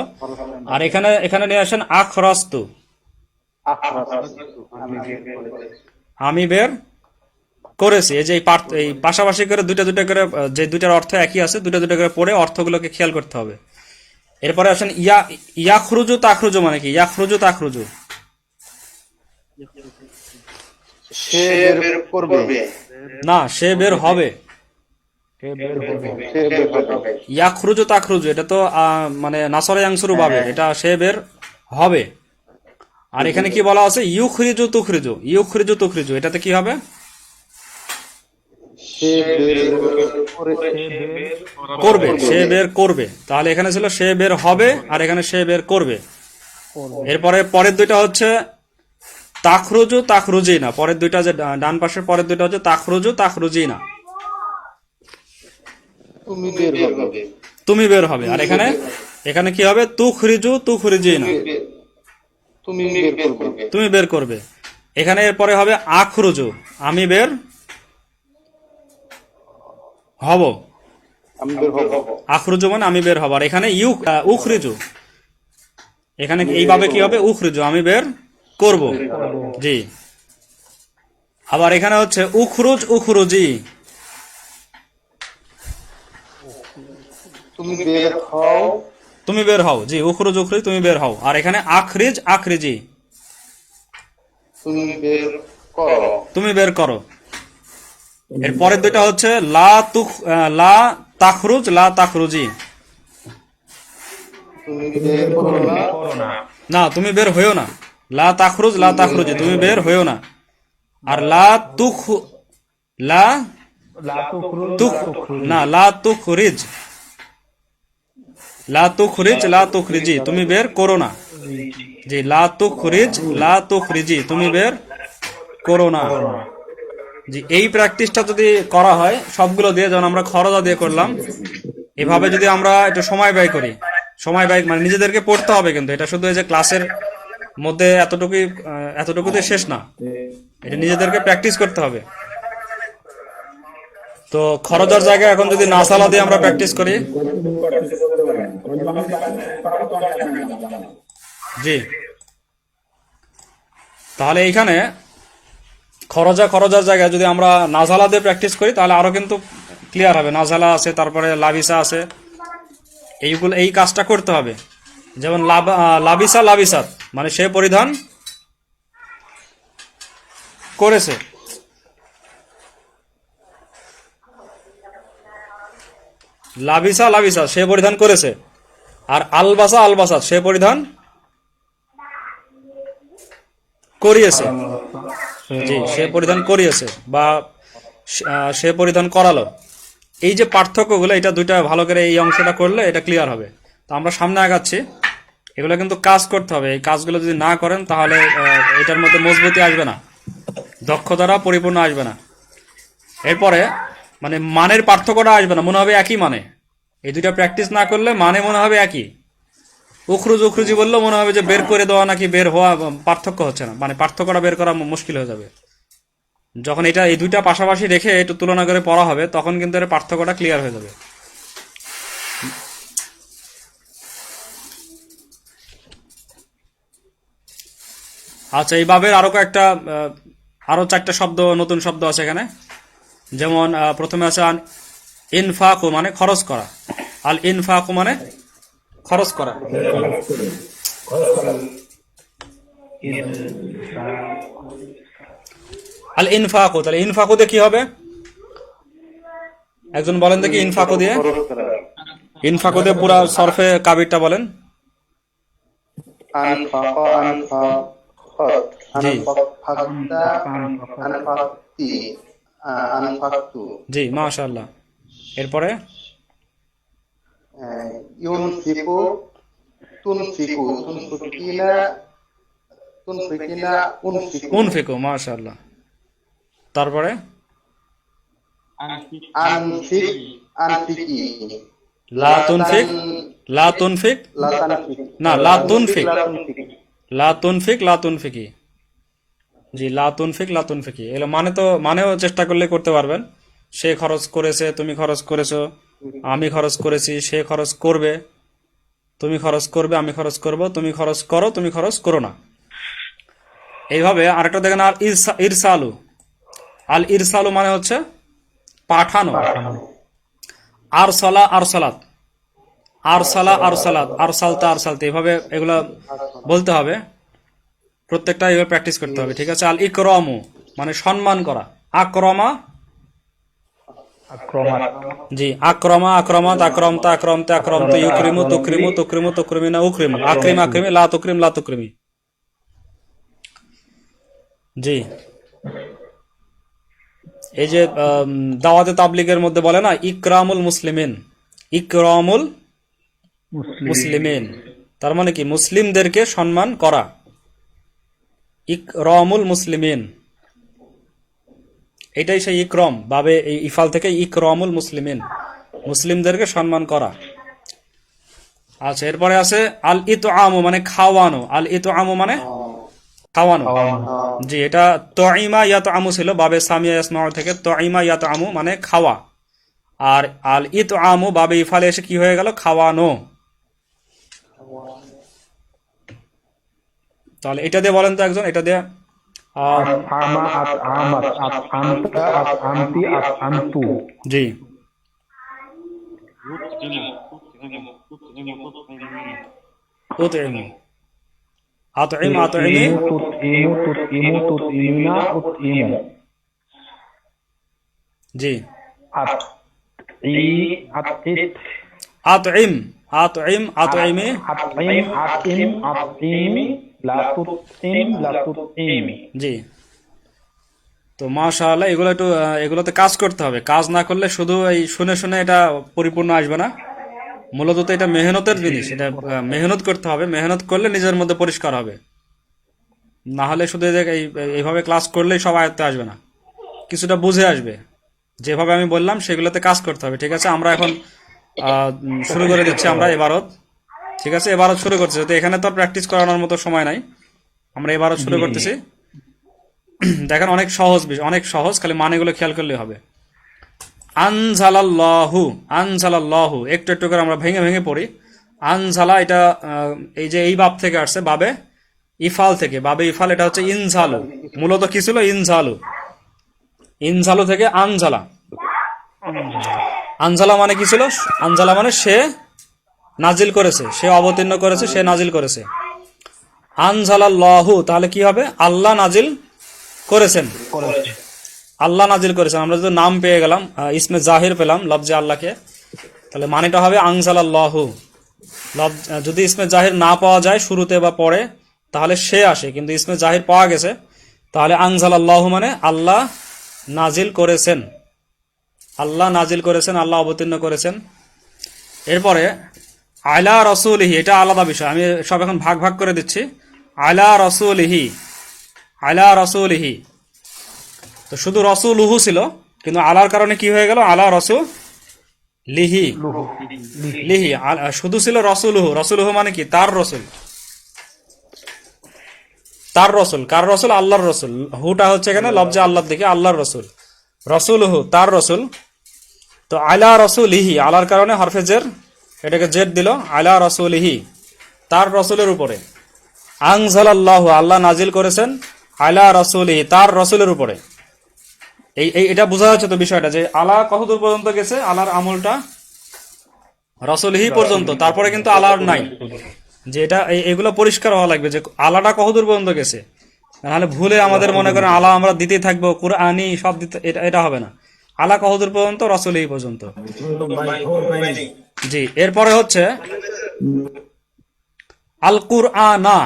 আর এখানে নিয়ে আসেন আখরস্তু, আমি বের করেছি। এই যে এই পাশাপাশি করে দুইটা করে, যে দুইটার অর্থ একই আছে, দুইটা করে পড়ে অর্থগুলোকে খেয়াল করতে হবে। এরপরে আসেন ইয়াখরুজু তাখরুজু মানে কি? ইয়াখরুজু তাখরুজু সে বের করবে। না, সে বের হবে। সে বের হবে। ইয়াখরুজু তাখরুজু এটা তো মানে নাসরা ইয়াংসুরু বাবে, এটা সে বের হবে। আর এখানে কি বলা আছে? ইউখরিজু তুখরিজু। ইউখরিজু তুখরিজু এটাতে কি হবে? সে বের করবে, সে বের করবে। তাহলে এখানে ছিল সে বের হবে, আর এখানে সে বের করবে। এরপরে পরের দুইটা হচ্ছে তাখরুজু তাখরুজিনা। পরের দুইটা যে ডান পাশের পরের দুইটা হচ্ছে তাখরুজু তাখরুজিনা, তুমি বের হবে। তুমি বের হবে। আর এখানে কি হবে? তুখরিজু তুখরিজিনা, তুমি বের করবে। তুমি বের করবে। এখানে এরপরে হবে আখরুজু, আমি বের হব। আমি বের হব। আখরুজু মানে আমি বের হব। আর এখানে উখরিজু, এখানে এইভাবে কি হবে? উখরিজু, আমি বের করব। জি। আবার এখানে হচ্ছে উখরুজ উখরুজি, তুমি বের হও। তুমি বের হও। জি, উখরুজ উখরুজ তুমি বের হও। আর এখানে আখরিজ আখরিজি, তুমি বের করো। তুমি বের করো। এর পরের দুইটা হচ্ছে লা তাখরুজ লা তাখরুজি, তুমি বের করো না। না তুমি বের হইও না। লা তাখরুজ লা তাখরুজি, তুমি বের হইও না। আর লা তুখরিজ লা তুখরিজি, তুমি বের করো না। জি, লা তুখরিজি তুমি বের করো না। জি, এই প্র্যাকটিসটা যদি করা হয় সবগুলো দিয়ে, যেমন আমরা খরজা দিয়ে করলাম, এভাবে যদি আমরা একটু সময় ব্যয় করি, সময় ব্যয় মানে নিজেদেরকে পড়তে হবে, কিন্তু এটা শুধু এই যে ক্লাসের মধ্যে এতটুকুতে শেষ না, এটা নিজেদেরকে প্র্যাকটিস করতে হবে। তো খরজার জায়গায় এখন যদি নাসালা দিয়ে আমরা প্র্যাকটিস করি। জি, তাহলে এইখানে খরজার জায়গায় যদি আমরা নাজালা দিয়ে প্র্যাকটিস করি তাহলে আরো কিন্তু ক্লিয়ার হবে। নাজালা আছে, তারপরে লাবিসা আছে, এই কাজটা করতে হবে। যেমন লাবিসাত মানে সে পরিধান করেছে। লাবিসা সে পরিধান করেছে। আর আলবাসাত সে পরিধান করিয়েছে। জি, সে পরিধান করিয়েছে বা সে পরিধান করালো। এই যে পার্থক্যগুলো, এটা দুইটা ভালো করে এই অংশটা করলে এটা ক্লিয়ার হবে। তো আমরা সামনে আগাচ্ছি, এগুলো কিন্তু কাজ করতে হবে। এই কাজগুলো যদি না করেন তাহলে এটার মধ্যে মজবুতি আসবে না, দক্ষতাটা পরিপূর্ণ আসবে না। এরপরে মানে মানের পার্থক্যটা আসবে না, মনে হবে একই মানে। এই দুইটা প্র্যাকটিস না করলে মানে মনে হবে একই। উখরুজি বললেও মনে হবে যে বের করে দেওয়া নাকি বের হওয়া, পার্থক্য হচ্ছে না, মানে পার্থক্যটা বের করা মুশকিল হয়ে যাবে। যখন এই দুইটা পাশাপাশি রেখে একটু তুলনা করে পড়া হবে তখন কিন্তু এর পার্থক্যটা ক্লিয়ার হয়ে যাবে। আচ্ছা, এই বাবের আরো কয়েকটা আরো 4টা শব্দ, নতুন শব্দ আছে এখানে। যেমন প্রথমে আছে ইনফাকু মানে খরচ করা, আল ইনফাকু মানে খরচ করা। আল ইনফাকু, তাহলে ইনফাকু দিয়ে কি হবে? একজন বলেন দেখি ইনফাকু দিয়ে, ইনফাকু দিয়ে পুরা সরফে কাবিরটা বলেন। আনফাকা আনফাকাত জি আনফাকতা আনফাকতি আনফাকতু জি, মাশাআল্লাহ। এরপরে ইউনফিকু তুনফিকু তুনফিকিনা তুনফিকিনা উনফিকু উনফিকু, মাশাআল্লাহ। তারপরে আনফিক আনফিকি লা তুনফিক, লা তুনফিক লা তানফিক না, লা তুনফিক, লা তুনফিক লা তুনফিক লা তুনফিকি। জি, লা তুনফিক লা তুনফিকি, এগুলো মানেও চেষ্টা করলে করতে পারবেন। সে খরচ করেছে, তুমি খরচ করেছো, আমি খরচ করেছি, সে খরচ করবে, তুমি খরচ করবে, আমি খরচ করব, তুমি খরচ করো, তুমি খরচ করো না। এইভাবে আরেকটা দেখেন, আল ইরসালু। আল ইরসালু মানে হচ্ছে পাঠানো। আরসালা আরসালাত, আরসালা আরসালাত, আরসালতা আরসালতে, এভাবে এগুলা বলতে হবে। প্রত্যেকটা এভাবে প্র্যাকটিস করতে হবে, ঠিক আছে। আল ইকরামু মানে সম্মান করা। আকরমা, আক্রমণ, জি, আক্রমা আক্রমাত, আক্রমতা আক্রমতে, আক্রমতে, ইউক্রিমু তুক্রিমু তুক্রিমু তুক্রিমিনা উক্রিমু, আক্রিম আক্রিমি, লা তুক্রিম লা তুক্রিমি। জি, এই যে দাওয়াতে তাবলিগের মধ্যে বলে না ইকরামুল মুসলিমিন, ইকরামুল মুসলিমিন, তার মানে কি মুসলিমদেরকে সম্মান করা। ইকরামুল মুসলিমিন, এটাই সেই ইকরম, বাবে এই ইফাল থেকে ইকরামুল মুসলিমিন, মুসলিমদেরকে সম্মান করা। আচ্ছা, এরপরে আছে আল ইতআমু মানে খাওয়ানো। আল ইতআমু মানে খাওয়ানো। জি, এটা তঈমা ইয়াতআমু ছিল, বাবে সামিয়া ইয়াসমাউ থেকে তঈমা ইয়াতআমু মানে খাওয়া। আর আল ইতআমু বাবে ইফালে এসে কি হয়ে গেল? খাওয়ানো। তাহলে এটা দিয়ে বলেন তো একজন, এটা দিয়ে আতআমা, আতআমাত, আতআমতা, আতআমতি, আতআমতু। জি, উতঈমু, আতঈম আতঈমি, তুতঈমু, তুতঈমু, তুতঈমিনা, উতঈমু। জি, আতঈত, আতঈম আতঈম আতঈমি, আতঈম, আতঈম, আতঈমি, লা তুতঈম, লা তুতঈমি। জি। তো মাশাআল্লাহ, এগুলো একটু এগুলোতে কাজ করতে হবে। কাজ না করলে শুধু এই শুনে শুনে এটা পরিপূর্ণ আসবে না। মূলত তো এটা মেহনতের জিনিস, এটা মেহনত করতে হবে। মেহনত করলে নিজের মধ্যে পরিষ্কার হবে। না হলে শুধু এইভাবে ক্লাস করলেই সব আয়ত্তে আসবে না, কিছুটা বুঝে আসবে। যেভাবে আমি বললাম সেগুলোতে কাজ করতে হবে, ঠিক আছে। আমরা এখন শুরু করে দিচ্ছি আমরা এবারত, ঠিক আছে। এবারত শুরু করছি, তো এখানে তো প্র্যাকটিস করানোর মতো সময় নাই, আমরা এবারত শুরু করতেছি। দেখেন অনেক সহজ বিষয়, অনেক সহজ, খালি মানেগুলো খেয়াল করলে হবে। আনজালাল্লাহু, আনজালাল্লাহু, একটু একটু করে আমরা ভেঙে ভেঙে পড়ি। আনজালা, এটা এই যে এই বাব থেকে আসছে, বাবে ইফাল থেকে, বাবে ইফাল, এটা হচ্ছে ইনজালু। মূলত কি ছিল? ইনজালু। ইনজালু থেকে আনজালা। আনজালা মানে কি ছিল? আনজালা মানে সে নাজিল করেছে, সে অবতীর্ণ করেছে, সে নাজিল করেছে। আনজালাল্লাহু, তাহলে কি হবে? আল্লাহ নাজিল করেছেন, আল্লাহ নাজিল করেছেন। আমরা যদি নাম পেয়ে গেলাম, ইসমে জাহির পেলাম লফজে আল্লাহকে, তাহলে মানেটা হবে আনজালাল্লাহু। যদি ইসমে জাহির না পাওয়া যায় শুরুতে বা পরে, তাহলে সে আসে, কিন্তু ইসমে জাহির পাওয়া গেছে, তাহলে আনজালাল্লাহু মানে আল্লাহ নাজিল করেছেন, আল্লাহ নাজিল করেছেন, আল্লাহ অবতীর্ণ করেছেন। এরপরে আলা রাসূলিহি, এটা আলাদা বিষয়, আমি সব এখন ভাগ ভাগ করে দিচ্ছি। আলা রাসূলিহি, আলা রাসূলিহি, তো শুধু রাসূলুহু ছিল, কিন্তু আলার কারণে কি হয়ে গেল? আলা রাসূলিহি, লিহি, শুধু ছিল রাসূলুহু। রাসূলুহু মানে কি? তার রাসূল, তার রাসূল। কার রাসূল? আল্লাহর রাসূল। হুটা হচ্ছে এখানে লফজে আল্লাহর দিকে, আল্লাহর রাসূল। রাসূলুহু, তার রাসূল। তো আলা রাসূলিহি, আলার কারণে হরফে জের, এটাকে জের দিল। আলা রাসূলিহি, তার রাসূলের উপরে। আনজালাল্লাহু আল্লাহ নাজিল করেছেন আলা রাসূলিহি তার রাসূলের উপরে। এটা বোঝা যাচ্ছে তো বিষয়টা, যে আলা কতদূর পর্যন্ত গেছে, আলার আমলটা রাসূলিহি পর্যন্ত, তারপরে কিন্তু আলার নাই, যে এটা এগুলো পরিষ্কার হওয়া লাগবে যে আলাটা কতদূর পর্যন্ত গেছে, নাহলে ভুলে আমাদের মনে করেন আলা আমরা দিতেই থাকবো, কুরআনি সব দিতে, এটা হবে না। আলা কতদূর পর্যন্ত, রাসূলিহি পর্যন্ত। জি, এরপরে হচ্ছে আল কুরআনা।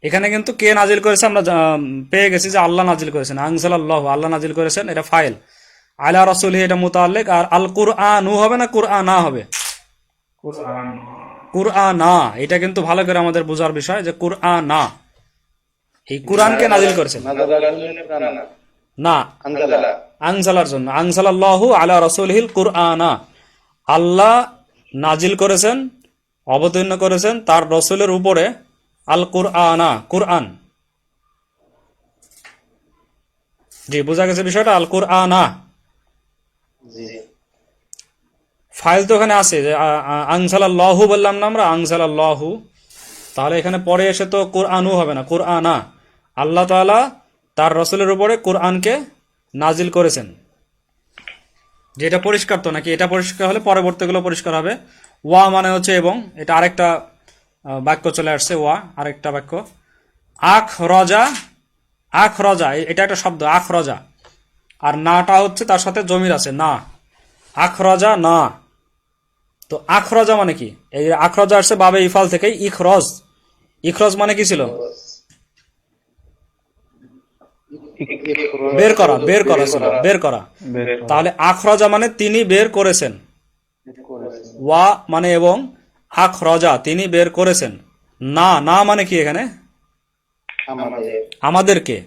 এখানে কিন্তু কে নাজিল করেছে আমরা পেয়ে গেছি যে আল্লাহ নাজিল করেছেন, আনজালাল্লাহু আল্লাহ নাজিল করেছেন, এটা ফাইল। আলা রাসূলিহি এটা মুতাআল্লিক, আর আল কুরআনু হবে না, কুরআনা হবে। কুরআন কুরআনা এটা কিন্তু ভালো করে আমাদের বোঝার বিষয়, যে কুরআনা এই কুরআনকে নাজিল করেছেন না, আনজালার জন্য। আনজালাল্লাহু আলা রাসূলিহিল কুরআনা, আল্লাহ নাজিল করেছেন, অবতীর্ণ করেছেন তার রাসূলের উপরে আল কুরআনা, কুরআন। জি, বোঝা গেছে বিষয়টা, আল কুরআনা। ফাইল তো এখানে আছে, যে আনজালাল্লাহু বললাম না আমরা, আনজালাল্লাহু, তাহলে এখানে পরে এসে তো কুরআনু হবে না, কুরআনা। আল্লাহ তাআলা তার রাসূলের উপরে কুরআনকে নাজিল করেছেন। যেটা পরিষ্কার তো নাকি? এটা পরিষ্কার হলে পরবর্তীগুলো পরিষ্কার হবে। ওয়া মানে হচ্ছে এবং, এটা আরেকটা বাক্য চলে আসছে, ওয়া আরেকটা বাক্য। আখ রজা, আখ রজা এটা একটা শব্দ, আখ রজা, আর নাটা হচ্ছে তার সাথে জমির আছে, না, আখ রজা না। তো আখ রজা মানে কি? এই আখ রজা আসছে বাবে ইফাল থেকে, ইখরজ। ইখরজ মানে কি ছিল? বের করা, বের করা ছিল, বের করা। তাহলে আখরজা মানে তিনি বের করেছেন, ওয়া মানে এবং, আখরজা তিনি বের করেছেন, না, না মানে কি এখানে? আমাদেরকে,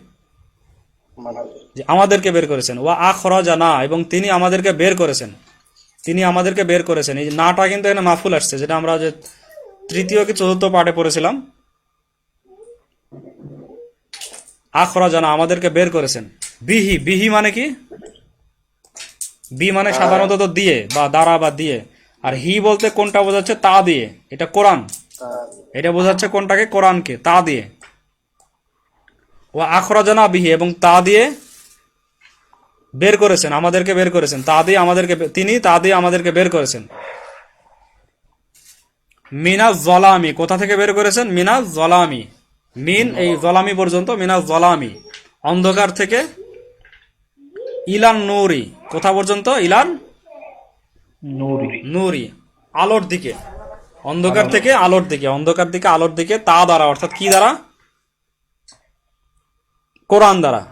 যে আমাদেরকে বের করেছেন। ওয়া আখরজা না, এবং তিনি আমাদেরকে বের করেছেন, তিনি আমাদেরকে বের করেছেন। এই নাটা কিন্তু এখানে মাফুল আসছে, যেটা আমরা যে তৃতীয় কি চতুর্থ পাঠে পড়েছিলাম। আখরাজানা আমাদেরকে বের করেছেন। বিহি, বিহি মানে কি? বি মানে সাধারণত দিয়ে বা দ্বারা বা দিয়ে, আর হি বলতে কোনটা বোঝাচ্ছে? তা দিয়ে। এটা কোরআন, এটা বোঝাচ্ছে কোনটাকে? কোরআনকে, তা দিয়ে। ও আখরাজানা বিহি, এবং তা দিয়ে বের করেছেন, আমাদেরকে বের করেছেন, তা দিয়ে আমাদেরকে, তিনি তা দিয়ে আমাদেরকে বের করেছেন। মিনাজ জলামি, কোথা থেকে বের করেছেন? মিনাজ জলামি, মিন এই জলামি পর্যন্ত, মিনাজ জলামি অন্ধকার থেকে, ইলান নূরি কোথা পর্যন্ত? ইলান নূরি, নূরি আলোর দিকে, অন্ধকার থেকে আলোর দিকে, অন্ধকার দিকে আলোর দিকে, তা দ্বারা, অর্থাৎ কি দ্বারা? কোরআন দ্বারা।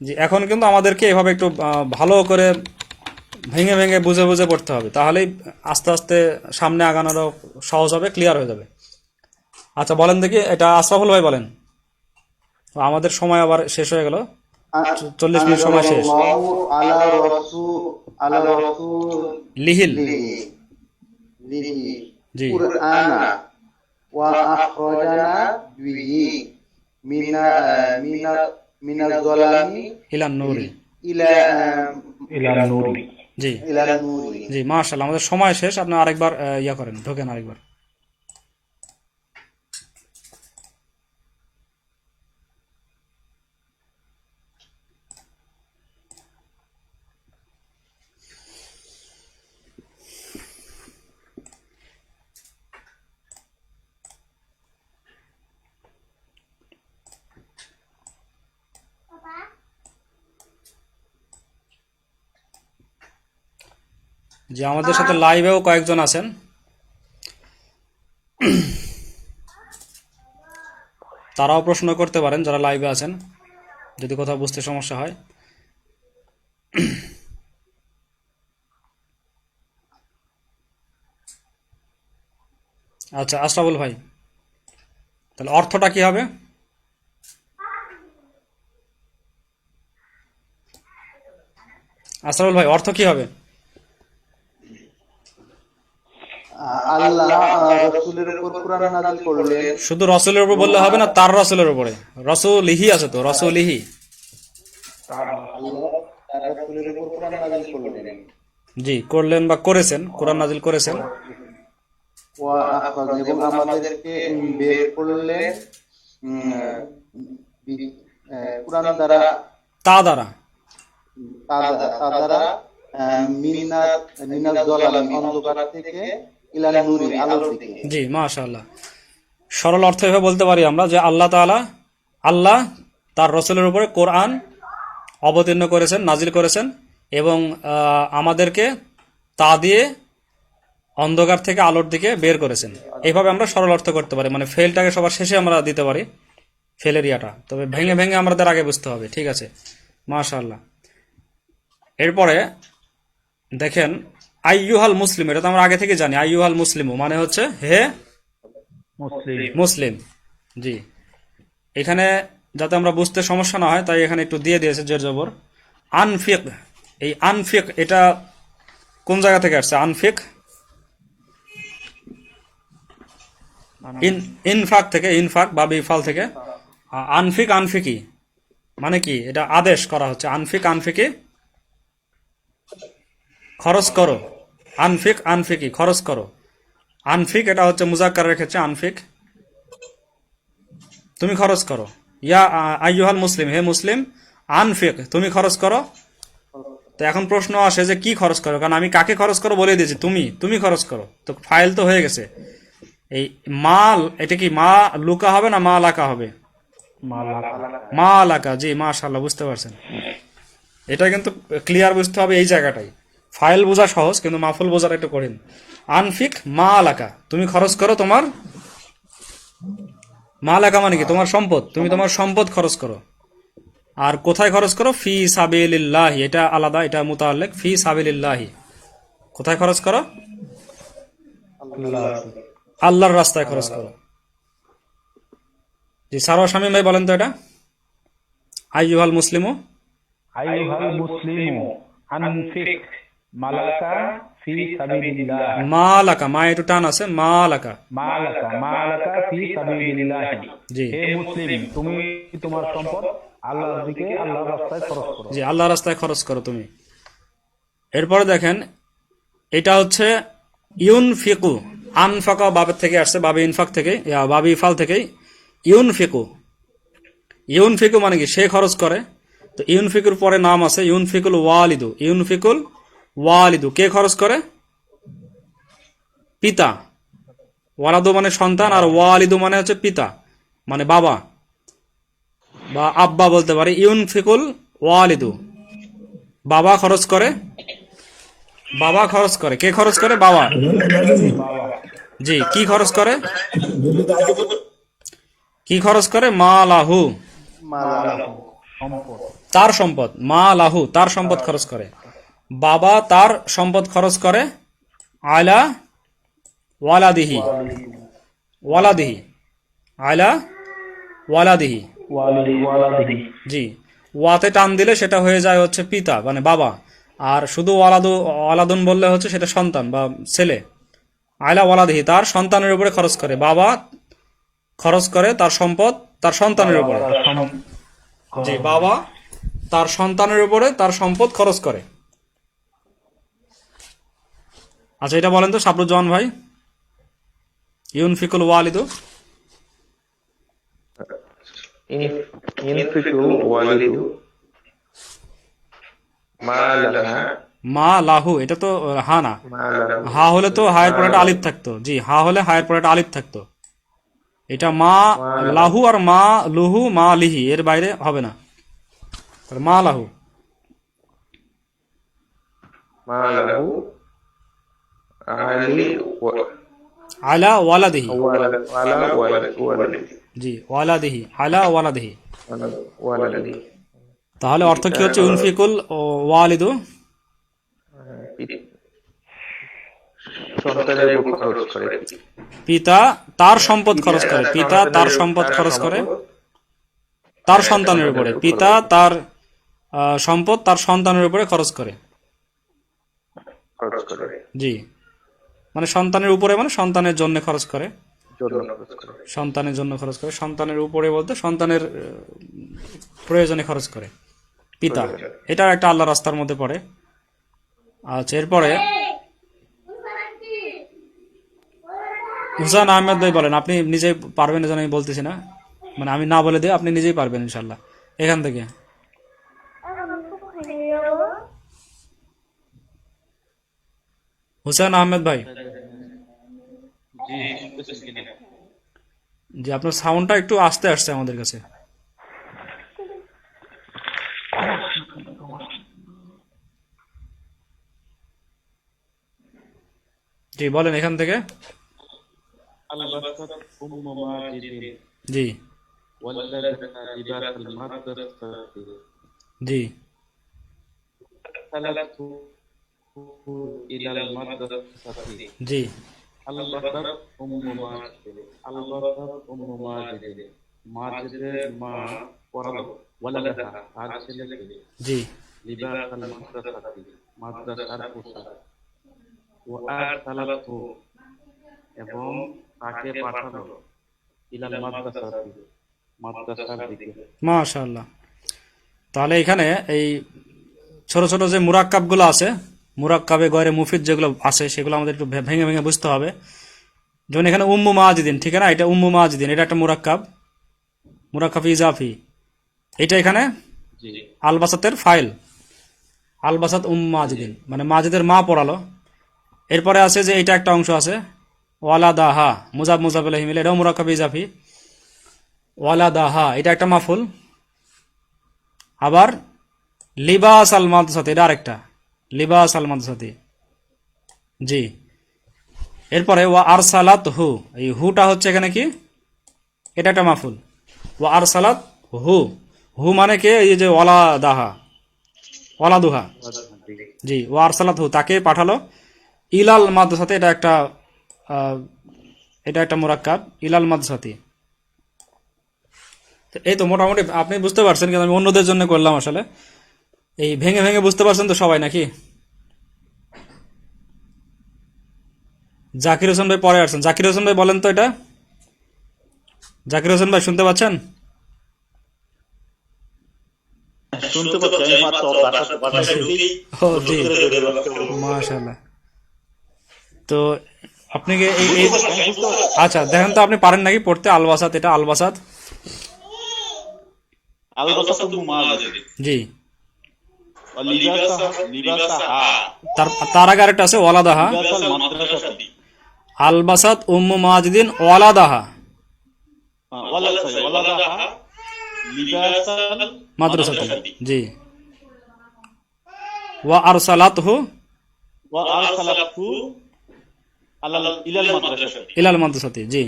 জি, এখন কিন্তু আমাদেরকে এভাবে একটু ভালো করে ভেঙে ভেঙে বুঝে বুঝে পড়তে হবে, তাহলেই আস্তে আস্তে সামনে আগানোরও সহজ হবে, ক্লিয়ার হয়ে যাবে। আচ্ছা বলেন দেখি, এটা আশরাফুল ভাই বলেন। আমাদের সময় আবার শেষ হয়ে গেল, 40 মিনিট সময় শেষ। আলা রাসূল লিহিল, লিহি জি, কুরআনা ওয়া আখরাজানা বিহি মিনাজ যালামি ইলান নূরি, ইলা ইলা নূরি। জি ইলা নূরি। জি, মাশাআল্লাহ, আমাদের সময় শেষ। আপনি আরেকবার ইয়া করেন, ঢোকেন আরেকবার। যে আমাদের সাথে লাইভেও কয়েকজন আছেন, তারাও প্রশ্ন করতে পারেন যারা লাইভে আছেন, যদি কোথাও বুঝতে সমস্যা হয়। আচ্ছা আশরাফুল ভাই, তাহলে অর্থটা কি হবে? আশরাফুল ভাই, অর্থ কি হবে? আল্লাহ রাসূলের উপর কোরআন নাযিল করলেন। শুধু রসুলের উপর বললে হবে না, তার রসুলের উপরে। রসুলিহি আছে তো, রসুলিহি। আল্লাহ তার রাসূলের উপর কোরআন নাযিল করলেন। জি, করলেন বা করেছেন, কোরআন নাজিল করেছেন। ওয়া আখরাজ এবং আমাদেরকে বের করলেন কুরআন দ্বারা তা দ্বারা তা দ্বারা মিনাজ যালামি অন্ধকার থেকে ইলা নূরি আলোর দিকে। জি, মাশাআল্লাহ। সরল অর্থ এভাবে বলতে পারি আমরা যে আল্লাহ তার রসুলের উপরে কোরআন অবতীর্ণ করেছেন, নাজিল করেছেন এবং আমাদেরকে তা দিয়ে অন্ধকার থেকে আলোর দিকে বের করেছেন। এইভাবে আমরা সরল অর্থ করতে পারি, মানে ফেলটাকে সবার শেষে আমরা দিতে পারি, ফেলের ইয়াটা, তবে ভেঙে ভেঙে আমাদের আগে বুঝতে হবে। ঠিক আছে, মাশাআল্লাহ। এরপরে দেখেন আইয়ুহাল মুসলিম, এটা তো আমরা আগে থেকে জানি। আইয়ুহাল মুসলিমু মানে হচ্ছে হে মুসলিম। মুসলিম। জি, এখানে যাতে আমরা বুঝতে সমস্যা না হয় তাই এখানে একটু দিয়ে দিয়েছে জের জবর। আনফিক, এই আনফিক এটা কোন জায়গা থেকে আসছে? আনফিক ইনফাক থেকে, ইনফাক বা বিফাল থেকে। আনফিক আনফিকি মানে কি? এটা আদেশ করা হচ্ছে। আনফিক আনফিকি খরচ করো, আনফিক আনফিকি খরচ করো। আনফিক এটা হচ্ছে মুজাক্কারের ক্ষেত্রে আনফিক, তুমি খরচ করো। ইয়া আইয়ুহাল মুসলিম, হে মুসলিম, আনফিক তুমি খরচ করো। তো এখন প্রশ্ন আসে যে কি খরচ করো, কারণ আমি কাকে খরচ করো বলে দিয়েছি, তুমি খরচ করো। তো ফাইল তো হয়ে গেছে। এই মাল, এটা কি মা লুকা হবে না মা লাকা হবে? মা লাকা। জি, মাশাআল্লাহ, বুঝতে পারছেন। এটা কিন্তু ক্লিয়ার বুঝতে হবে এই জায়গাটাই। ফাইল বোঝা সহজ, কিন্তু মাফুল বোঝাটা একটু কঠিন। আনফিক মা লাকা, তুমি খরচ করো তোমার মা লাকা মানে কি? তোমার সম্পদ, তুমি তোমার সম্পদ খরচ করো। আর কোথায় খরচ করো? ফি সাবিলিল্লাহি, এটা আলাদা, এটা মুতাআল্লিক। ফি সাবিলিল্লাহি, কোথায় খরচ করো? আল্লাহর রাস্তায় খরচ করো। জি, সারোয়ার শামীম ভাই বলেন তো এটা। আইয়ুহাল মুসলিমু, আইয়ুহাল মুসলিমু আনফিক মালাকা ফি সাবিলিল্লাহ। মালাকা, মা একটু টান আছে, মালাকা। মালাকা ফি সাবিলিল্লাহ। জি, হে মুসলিম, তুমি তোমার সম্পদ আল্লাহর দিকে, আল্লাহর রাস্তায় খরচ করো। জি, আল্লাহর রাস্তায় খরচ করো তুমি। এরপরে দেখেন এটা হচ্ছে ইউনফিকু, আনফাকা বাবের থেকে আসছে, বাবে ইনফাক থেকে, বাবে ইফাল থেকে। ইউনফিকু, ইউনফিকু মানে কি? সে খরচ করে। তো ইউনফিকুর পরে নাম আছে ইউনফিকুল ওয়ালিদু। ইউনফিকুল ওয়ালিদু, কে খরচ করে? পিতা। ওয়ালাদু মানে সন্তান, আর ওয়ালিদু মানে হচ্ছে পিতা, মানে বাবা বা আব্বা বলতে পারি। ইউনফিকুল ওয়ালিদু, বাবা খরচ করে। বাবা খরচ করে, কে খরচ করে? বাবা। জি, কি খরচ করে? কি খরচ করে? মা লাহু, তার সম্পদ। মা লাহু, তার সম্পদ খরচ করে। বাবা তার সম্পদ খরচ করে। আলা ওয়ালাদিহি, ওয়ালাদিহি, আলা ওয়ালাদিহি। জি, ওয়াতে টান দিলে সেটা হয়ে যায় হচ্ছে পিতা, মানে বাবা। আর শুধু ওয়ালাদুন বললে হচ্ছে সেটা সন্তান বা ছেলে। আলা ওয়ালাদিহি, তার সন্তানের উপরে খরচ করে। বাবা খরচ করে তার সম্পদ তার সন্তানের উপরে। জি, বাবা তার সন্তানের উপরে তার সম্পদ খরচ করে। আচ্ছা, এটা বলেন তো সাবরুজ্জামান ভাই। ইউনফিকুল ওয়ালিদু, ইনফিকুল ওয়ালিদু মা লাহু, এটা তো হা না, হা হলে তো হায়ের পরে একটা আলিফ থাকতো। জি, হা হলে হায়ের পরে একটা আলিফ থাকতো। এটা মা লাহু আর মা লুহু, মা লিহি, এর বাইরে হবে না। মা লাহু, আলা ওয়ালাদিহি। জি, ওয়ালাদিহি, আলা ওয়ালাদিহি। তাহলে অর্থ কি হচ্ছে? ইউনফিকুল ওয়ালিদু, পিতা তার সম্পদ খরচ করে। পিতা তার সম্পদ খরচ করে তার সন্তানের উপরে। পিতা তার সম্পদ তার সন্তানের উপরে খরচ করে। জি, মানে সন্তানের উপরে মানে সন্তানের জন্য খরচ করে, সন্তানের জন্য খরচ করে। সন্তানের উপরে বলতে সন্তানের প্রয়োজনে খরচ করে পিতা। এটা একটা আল্লাহ রাস্তার মধ্যে পড়ে। আচ্ছা, এরপরে হুসান আহমেদ ভাই বলেন, আপনি নিজেই পারবেন এজন্য আমি বলতেছি না, মানে আমি না বলে দিই, আপনি নিজেই পারবেন ইনশাল্লাহ এখান থেকে। হুসান আহমেদ ভাই, জি শুনতেছেন কিনা? যে আপনার সাউন্ডটা একটু আস্তে আসছে আমাদের কাছে। জি বলেন এখান থেকে। البست أم ماجد জি ولدت لباس المدرسة জি أرسلته إلى المدرسة জি البست أم ماجد البست أم ماجد মাজিদের মা পড়ালো ওয়ালাদাহা তার ছেলেকে জি লিবাস আল মাদ্রাসাতি মাদ্রাসার পোশাক ও আরসালাতহু এবং তাকে পাঠালো ইলাল মাদ্রাসাতি মাদ্রাসার দিকে। মাশাআল্লাহ। তাহলে এখানে এই ছোট ছোট যে মুরাক্কাব গুলো আছে, মুরাক্কাবে গয়রে মুফিদ যেগুলো আছে সেগুলো আমাদের একটু ভেঙে ভেঙে বুঝতে হবে। যেমন এখানে উম্মু মাজিদিন, ঠিক আছে না, এটা উম্মু মাজিদিন, এটা একটা মুরাক্কাব, মুরাক্কাব ইজাফি। এটা এখানে জি আলবাসাতের ফাইল, আলবাসাত উম্মু মাজিদিন মানে মাজিদের মা পড়ালো। এরপরে আছে যে এটা একটা অংশ আছে ওয়ালাদাহা, মুজাব মুজাব ইলাইহি মিলে, এটাও মুরাক্কাব ইজাফি। ওয়ালাদাহা এটা একটা মাফুল। আবার লিবাস আল মাদ্রাসাতি এটা আরেকটা, লিবাস আল মাদ্রাসাতি। জি এরপরে ওয়া আরসালাত হু, এই হুটা হচ্ছে এখানে কি, এটা একটা মাফুল। ওয়া আরসালাত হু, হু মানে কে, এই যে ওয়ালাদাহা, ওয়ালাদুহা। জি ওয়া আরসালাত হু, তাকে পাঠালো ইলাল মাদ্রাসাতে, এটা একটা মুরাক্কাব ইলাল মাদ্রাসাতি। এই তো মোটামুটি আপনি বুঝতে পারছেন, কিন্তু আমি অন্যদের জন্য করলাম আসলে। এই ভেঙে ভেঙে বুঝতে পারছেন তো সবাই নাকি? জাকির হোসেন ভাই পরে আসছেন, জাকির হোসেন ভাই বলেন তো এটা। জাকির হোসেন ভাই শুনতে পাচ্ছেন? শুনতে পাচ্ছি, আমি মাত্র বাসায় ঢুকেই ও জি মাশাআল্লাহ। তো আপনি কি এই আচ্ছা দেখেন তো আপনি পারেন নাকি পড়তে আলবাসাত, এটা আলবাসাত। আলবাসাত উম্মু মাজিদ জি লিবাসাহা তার আগে আরেকটা আছে ওয়ালাদাহা, লিবাসাল মাদ্রাসাতি আলবাসাত উম্মু মাজিদিন ওয়ালাদাহা ওয়ালাদাহা লিবাসাল মাদ্রাসাতি। জি ওয়া আরসালাতহু ওয়া আরসালাতহু ইলাল মাদ্রাসাতি ইলাল মাদ্রাসাতি। জি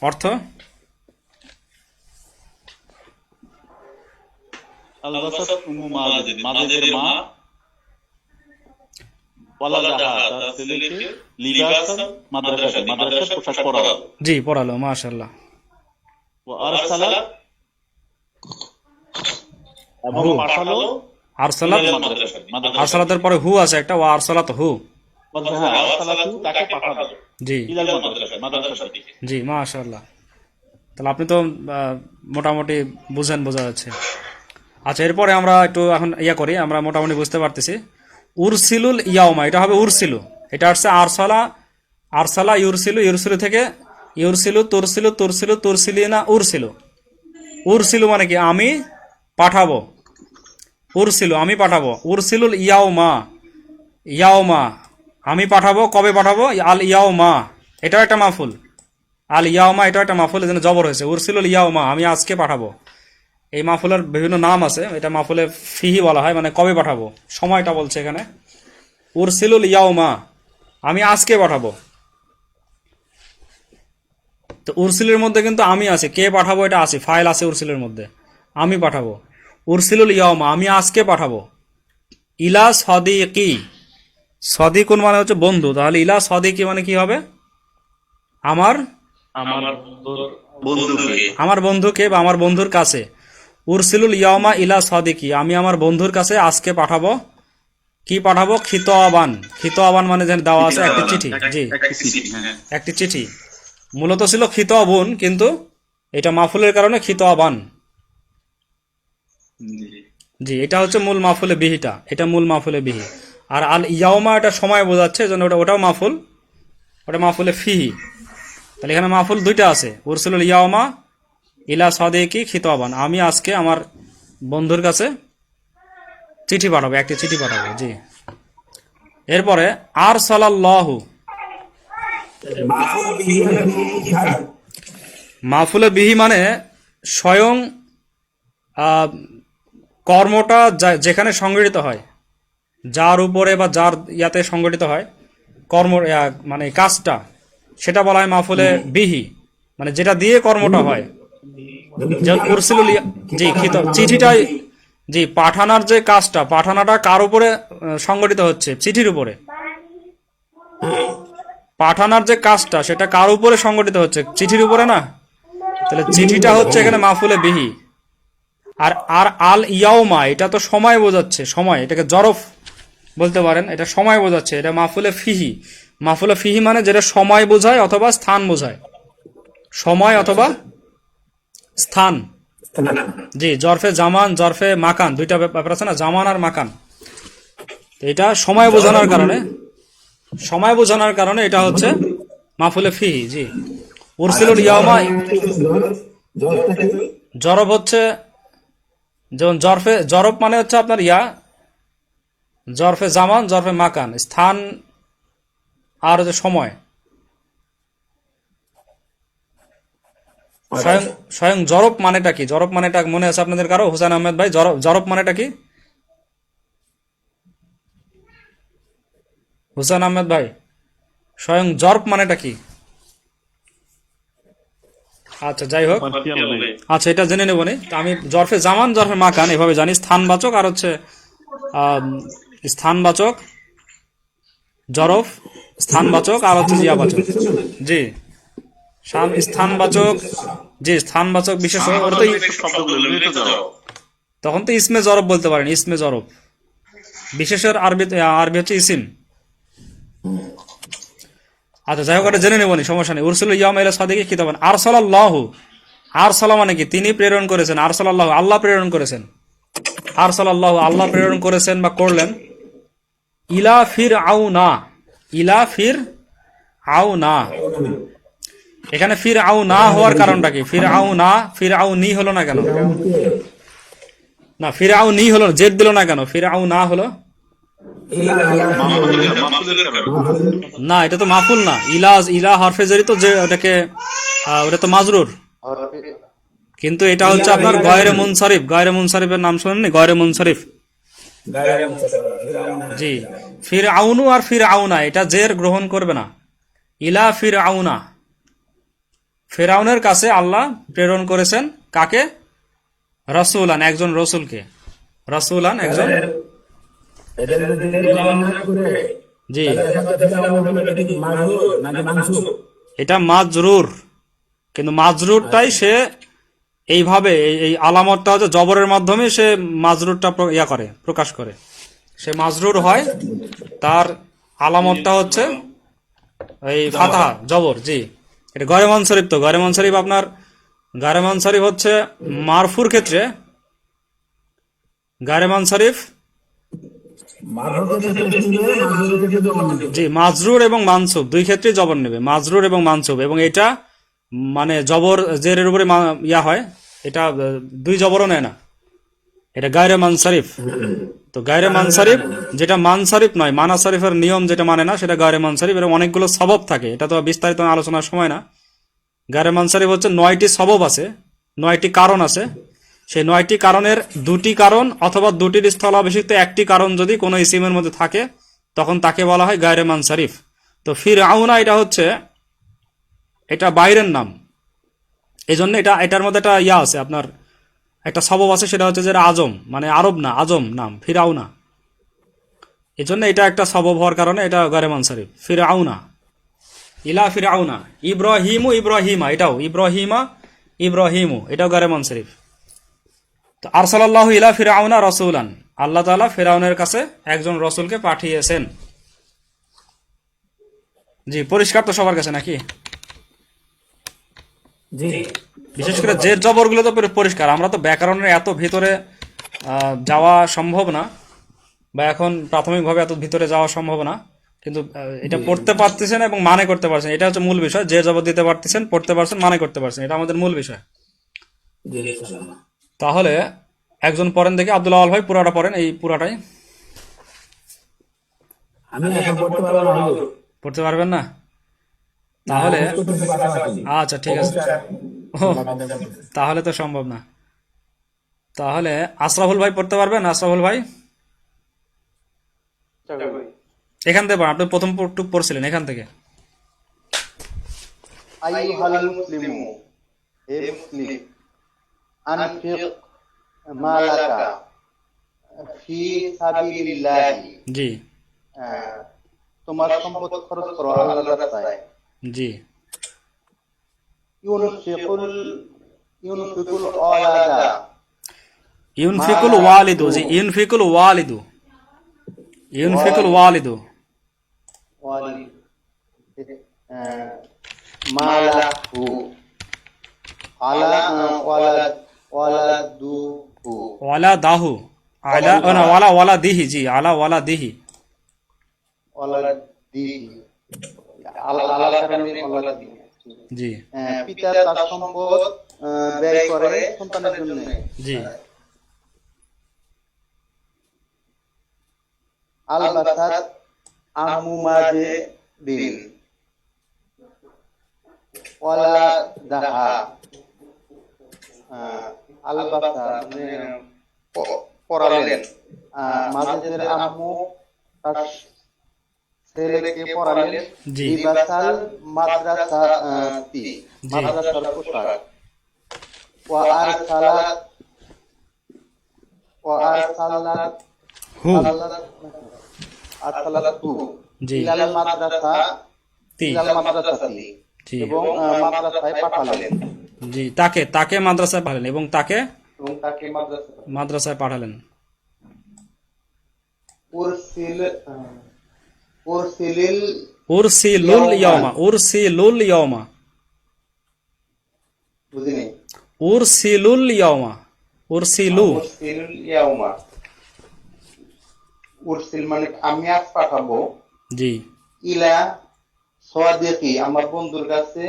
অর্থ আলবাসাত উম্মু মাজিদ, মাজিদের মা ওয়ালাদাহা তার ছেলেকে লিবাসাল মাদ্রাসাতি মাদ্রাসার পোশাক পরালো। জি পড়ালো মাশাআল্লাহ। ওয়া আরসালাত এবং পাঠালো আরসালাত, ইলাল মাদ্রাসাতি আরসালাতের পরে হু আছে একটা, ওয়া আরসালাত হু। হ্যাঁ আরসালাতহু তাকে পাঠালো জি ইলাল মাদ্রাসাতি জি মাশাআল্লাহ। তাহলে আপনি তো মোটামুটি বুঝেন, বোঝা যাচ্ছে। আচ্ছা এরপরে আমরা একটু এখন করি, আমরা মোটামুটি বুঝতে পারতেছি। উরসিলুল ইয়াউমা, এটা হবে উরসিলু, এটা হচ্ছে আরসালা, আরসালা ইউরসিলু, ইউরসিলু থেকে ইউরসিলু, তুরসিলু, তুরসিলু, তুরসিলিনা, উরসিলু। উরসিলু মানে কি, আমি পাঠাবো, উরসিলু আমি পাঠাবো। উরসিলুল ইয়াউমা, ইয়াউমা আমি পাঠাবো, কবে পাঠাবো, আল ইয়াউমা এটাও একটা মাফুল, আল ইয়াউমা এটাও একটা মাফুল, এখানে জবর হয়েছে। উরসিলুল ইয়াউমা আমি আজকে পাঠাবো। এই মাফুলের বিভিন্ন নাম আছে, এটা মাফুলে ফিহি বলা হয়, মানে কবে পাঠাবো, সময়টা বলছে এখানে। উরসিলুল ইয়াউমা আমি আজকে পাঠাবো। তো উরসিলের মধ্যে কিন্তু আমি আছে, কে পাঠাবো এটা আছে, ফাইল আছে উরসিলের মধ্যে, আমি পাঠাবো। উরসিলুল ইয়াউমা আমি আজকে পাঠাবো। ইলা সদিকি, সদিকুন মানে হচ্ছে বন্ধু, তাহলে ইলা সদিকি মানে কি হবে, আমার বন্ধুকে বা আমার বন্ধুর কাছে। উরসিলুল ইয়াউমা ইলা সদিকি আমি আমার বন্ধুর কাছে আজকে পাঠাবো। কি পাঠাবো, খিতাবান, খিতাবান মানে যেন দেওয়া আছে একটি চিঠি। জি একটি চিঠি, মূলত ছিল খিতাবুন, কিন্তু এটা মাফুলের কারণে খিতাবান। জি এটা হচ্ছে মূল মাফুলে বিহিটা, এটা মূল মাফুলে বিহি। আর আল ইয়াউমা এটা সময় বোঝাচ্ছে, জন্য ওটাও মাফুল, ওটা মাফুলে ফিহি। তাহলে এখানে মাফুল দুইটা আছে, উরসিলুল ইয়াওমা ইলা সাদিকি খিতাবান, আমি আজকে আমার বন্ধুর কাছে চিঠি পাঠাবো, একটি চিঠি পাঠাবো। জি, এরপরে আরসালাল্লাহু, মাফুল বিহি শার মাফুলে বিহি মানে স্বয়ং কর্মটা যেখানে সংগঠিত হয়, যার উপরে বা যার ইয়াতে সংগঠিত হয় কর্ম, মানে কাজটা, সেটা বলা হয় মাফুলে বিহি, মানে যেটা দিয়ে কর্মটা হয়। যেমন উরসিলুল জি খিতাব, চিঠিটাই, জি পাঠানোর যে কাজটা, পাঠানোটা কার উপরে সংগঠিত হচ্ছে? চিঠির উপরে। পাঠানোর যে কাজটা সেটা কার উপরে সংগঠিত হচ্ছে? চিঠির উপরে না? তাহলে চিঠিটা হচ্ছে এখানে মাফুলে বিহি। আর আর আল ইয়াউমা, এটা তো সময় বোঝাচ্ছে, সময়, এটাকে জরফ বলতে পারেন, এটা সময় বোঝাচ্ছে, এটা মাফুলে ফিহি। মাফুলে ফিহি মানে যেটা সময় বোঝায় অথবা স্থান বোঝায়, সময় অথবা স্থান। জি, জরফে জামান, জরফে মাকান, দুইটা ব্যাপার আছে না, জামান আর মাকান। তো এটা সময় বোঝানোর কারণে, সময় বোঝানোর কারণে এটা হচ্ছে মাফুলে ফিহি। জি, উরসিলুল ইয়াউমা, জরব হচ্ছে, যেমন জরফে, জরব মানে হচ্ছে আপনার ইয়া, জরফে জামান, জরফে মাকান, স্থান আর হচ্ছে সময়। স্বয়ং স্বয়ং জরব মানেটা কি? জরব মানেটা মনে আছে আপনাদের কারো? হুসেন আহমেদ ভাই, জরব মানেটা কি? হুসেন আহমেদ ভাই, স্বয়ং জরব মানেটা কি? আচ্ছা, যাই হোক, আচ্ছা এটা জেনে নেব নি। আমি জরফে জামান, জরফে মাকান এভাবে জানি, স্থানবাচক আর হচ্ছে স্থানবাচক, জরফ স্থানবাচক আর হচ্ছে জিয়াবাচক। জি, স্থানবাচক, জি স্থানবাচক বিশেষ, তখন তো ইসমে জরব বলতে পারেন, ইসমে জরব। বিশেষের আরবি হচ্ছে ইসিম। আচ্ছা, যাই হোক, এটা জেনে নেবনি, সমস্যা নেই। উরসিলুল ইয়াউমা ইলা সাদিকি খিতাবান। আরসালাল্লাহু, আরসালা মানে কি? তিনি প্রেরণ করেছেন। আরসালাল্লাহু, আল্লাহ প্রেরণ করেছেন। আরসালাল্লাহু, আল্লাহ প্রেরণ করেছেন বা করলেন। ইলা ফিরআউনা, ইলা ফিরআউনা, এখানে ফিরআউনা হওয়ার কারণটা কি? ফিরআউনা, ফিরআউনি হলো না কেন? না, ফিরআউনি হলো, জেদ দিল না কেন? ফিরআউনা হলো না, এটা তো মাফুল না। ইলা, ইলা হরফে জরিত, যে ওটাকে, ওটা তো মাজরুর, কিন্তু এটা হচ্ছে আপনার গয়রে মুনসারিফ। গয়রে মুনসারিফের নাম শুনেননি? গয়রে মুনসারিফ। জি, ফিরআউনু আর ফিরআউনা এটা জের গ্রহণ করবে না। ইলা ফিরআউনা, ফিরআউনের কাছে আল্লাহ প্রেরণ করেছেন কাকে? রাসূলান, একজন রসুলকে। রাসূলান, একজন, জি এটা মাজরুর, কিন্তু মাজরুরটাই সে এইভাবে, এই আলামতটা হচ্ছে জবরের মাধ্যমে সে মাজরুরটা ইয়া করে, প্রকাশ করে। সে মাজরুর হয়, তার আলামতটা হচ্ছে এই ফাতাহা, জবর। জি, এটা গয়রে মুনসারিফ। তো গয়রে মুনসারিফ আপনার, গয়রে মুনসারিফ হচ্ছে মারফুর ক্ষেত্রে, গয়রে মুনসারিফ, জি মাজরুর এবং মানসুব দুই ক্ষেত্রে জবর নেবে, মাজরুর এবং মানসুব। এবং এটা মানে জবর জেরের উপরে ইয়া হয়, এটা দুই জবরও নেয় না, এটা গায়রে মানসারিফ। তো গায়রে মানসারিফ, যেটা মানসারিফ নয়, মানাসারিফের নিয়ম যেটা মানে না, সেটা গায়রে মানসারিফ। এর অনেকগুলো সবব থাকে, এটা তো বিস্তারিত আলোচনার সময় না। গায়রে মানসারিফ হচ্ছে 9টি সবব আছে, 9টি কারণ আছে। সেই 9টি কারণের 2টি কারণ অথবা 2টির স্থলাভিষিক্ত একটি কারণ যদি কোনো ইসিমের মধ্যে থাকে, তখন তাকে বলা হয় গায়রে মানসারিফ। তো ফিরআউনা এটা হচ্ছে, এটা বাইরের নাম, এই জন্য এটার মধ্যে একটা ইয়া আছে, আপনার একটা সবব আছে, সেটা হচ্ছে যে আজম, মানে আরব না, আজম নাম ফিরআউনা। এই জন্য এটা একটা সবব হওয়ার কারণে এটা গায়রে মানসারিফ। ফিরআউনা, ইলা ফিরআউনা, ইব্রাহিমু, ইব্রাহিমা, এটাও ইব্রাহিমা, ইব্রাহিমু, এটাও গায়রে মানসারিফ। তো আরসালাল্লাহু ইলা ফিরআউনা রাসূলান, আল্লাহ তাআলা ফিরআউনের কাছে একজন রাসূলকে পাঠিয়েছেন। জি, পরিষ্কার তো সবার কাছে নাকি? জি, বিশেষ করে জের জবরগুলো তো পরিষ্কার। আমরা তো ব্যাকরণের এত ভিতরে যাওয়া সম্ভব না, বা এখন প্রাথমিকভাবে এত ভিতরে যাওয়া সম্ভব না, কিন্তু এটা পড়তে পারতেছেন এবং মানে করতে পারছেন, এটা হচ্ছে মূল বিষয়। যে জবাব দিতে পারতেছেন, পড়তে পারছেন, মানে করতে পারছেন, এটা আমাদের মূল বিষয়। জি ইনশাআল্লাহ। তাহলে একজন পড়েন দেখি, আব্দুল আওয়াল ভাই পুরাটা পড়েন, এই পুরাটাই। আমি এখন পড়তে পারবো না হুজুর। পড়তে পারবেন না? তাহলে মুখস্থ করছি পাশাপাশি। আচ্ছা ঠিক আছে, ও তাহলে তো সম্ভব না। তাহলে আশরাফুল ভাই পড়তে পারবেন? আশরাফুল ভাই এখান থেকে পড়েন, আপনি প্রথম টুক পড়ছিলেন এখান থেকে। আইয়ুহাল মুসলিমু, হে মুসলিম, আনফিক মালাকা ফি সাবিলিল্লাহি, জি তোমার সম্পদ খরচ করো আল্লাহর রাস্তায়। জি ইউনফিকুল আলাদা, ইউনফিকুল ওয়ালিদু, জি ইউনফিকুল ওয়ালিদু, ইউনফিকুল ওয়ালিদু, মালাহু ওয়ালাদুহু, ওয়ালা দাহু, আলা না ওয়ালা ওয়ালা দিহি, জি আলা ওয়ালা দিহি, ওয়ালাদিহি, আল্লাহর কারণে ওয়ালাদিহি। জি পিতা তার সম্পদ ব্যয় করে সন্তানের জন্য। জি আলবাসাত আমুমাজে দিন ওয়ালা দাহা, আলবাসা মানে পড়ালেন, মাজেদের আম্মু তার ছেলেকে পড়ালেন। জি লিবাসাল মাদ্রাসাতি, মাদ্রাসার পোশাক। ওয়া আরসালাত হু, আরসালাতহু জি ইলাল তি, মাদ্রাসাতি, জি এবং মাদ্রাসায় পাঠালেন, জি তাকে তাকে মাদ্রাসায় পাঠালেন, এবং তাকে এবং তাকে মাদ্রাসায় পাঠালেন। উরসিলিল উরসিলুল ইয়াউমা, উরসিলুল ইয়াউমা, বুঝিনি, উরসিলুল ইয়াউমা, উরসিলু, উরসিলুল ইয়াউমা, উরসিল মানে আমি আজ পাঠাবো, জি ইলা সাদিকি আমার বন্ধুর কাছে,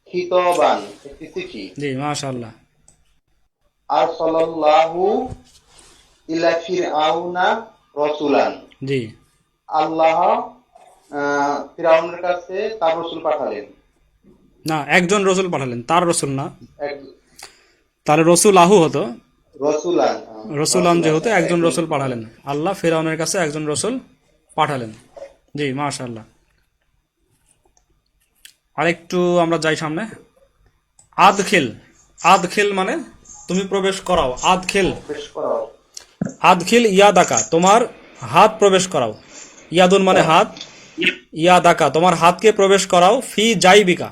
খিতাবান একটি চিঠি। জি মাশাআল্লাহ। আরসালাল্লাহু ইলা ফিরআউনা রাসূলান, জি আল্লাহ ফিরআউনের কাছে তার রাসূল পাঠালেন। না, একজন রসুল পাঠালেন, তার রসুল না, এক- তাহলে রসুল আহু হতো, রাসূলান, রসুলান যেহেতু একজন রসুল পাঠালেন, আল্লাহ ফিরআউনের কাছে একজন রসুল পাঠালেন। জি মাশাআল্লাহ। আরেকটু আমরা যাই সামনে। আদখিল, আদখিল মানে তুমি প্রবেশ করাও, আদখিল, বেশ করাও, আদখিল ইয়াদাকা, তোমার হাত প্রবেশ করাও, ইয়াদুন মানে হাত, ইয়াদাকা তোমার হাতকে প্রবেশ করাও, ফি জাইবিকা,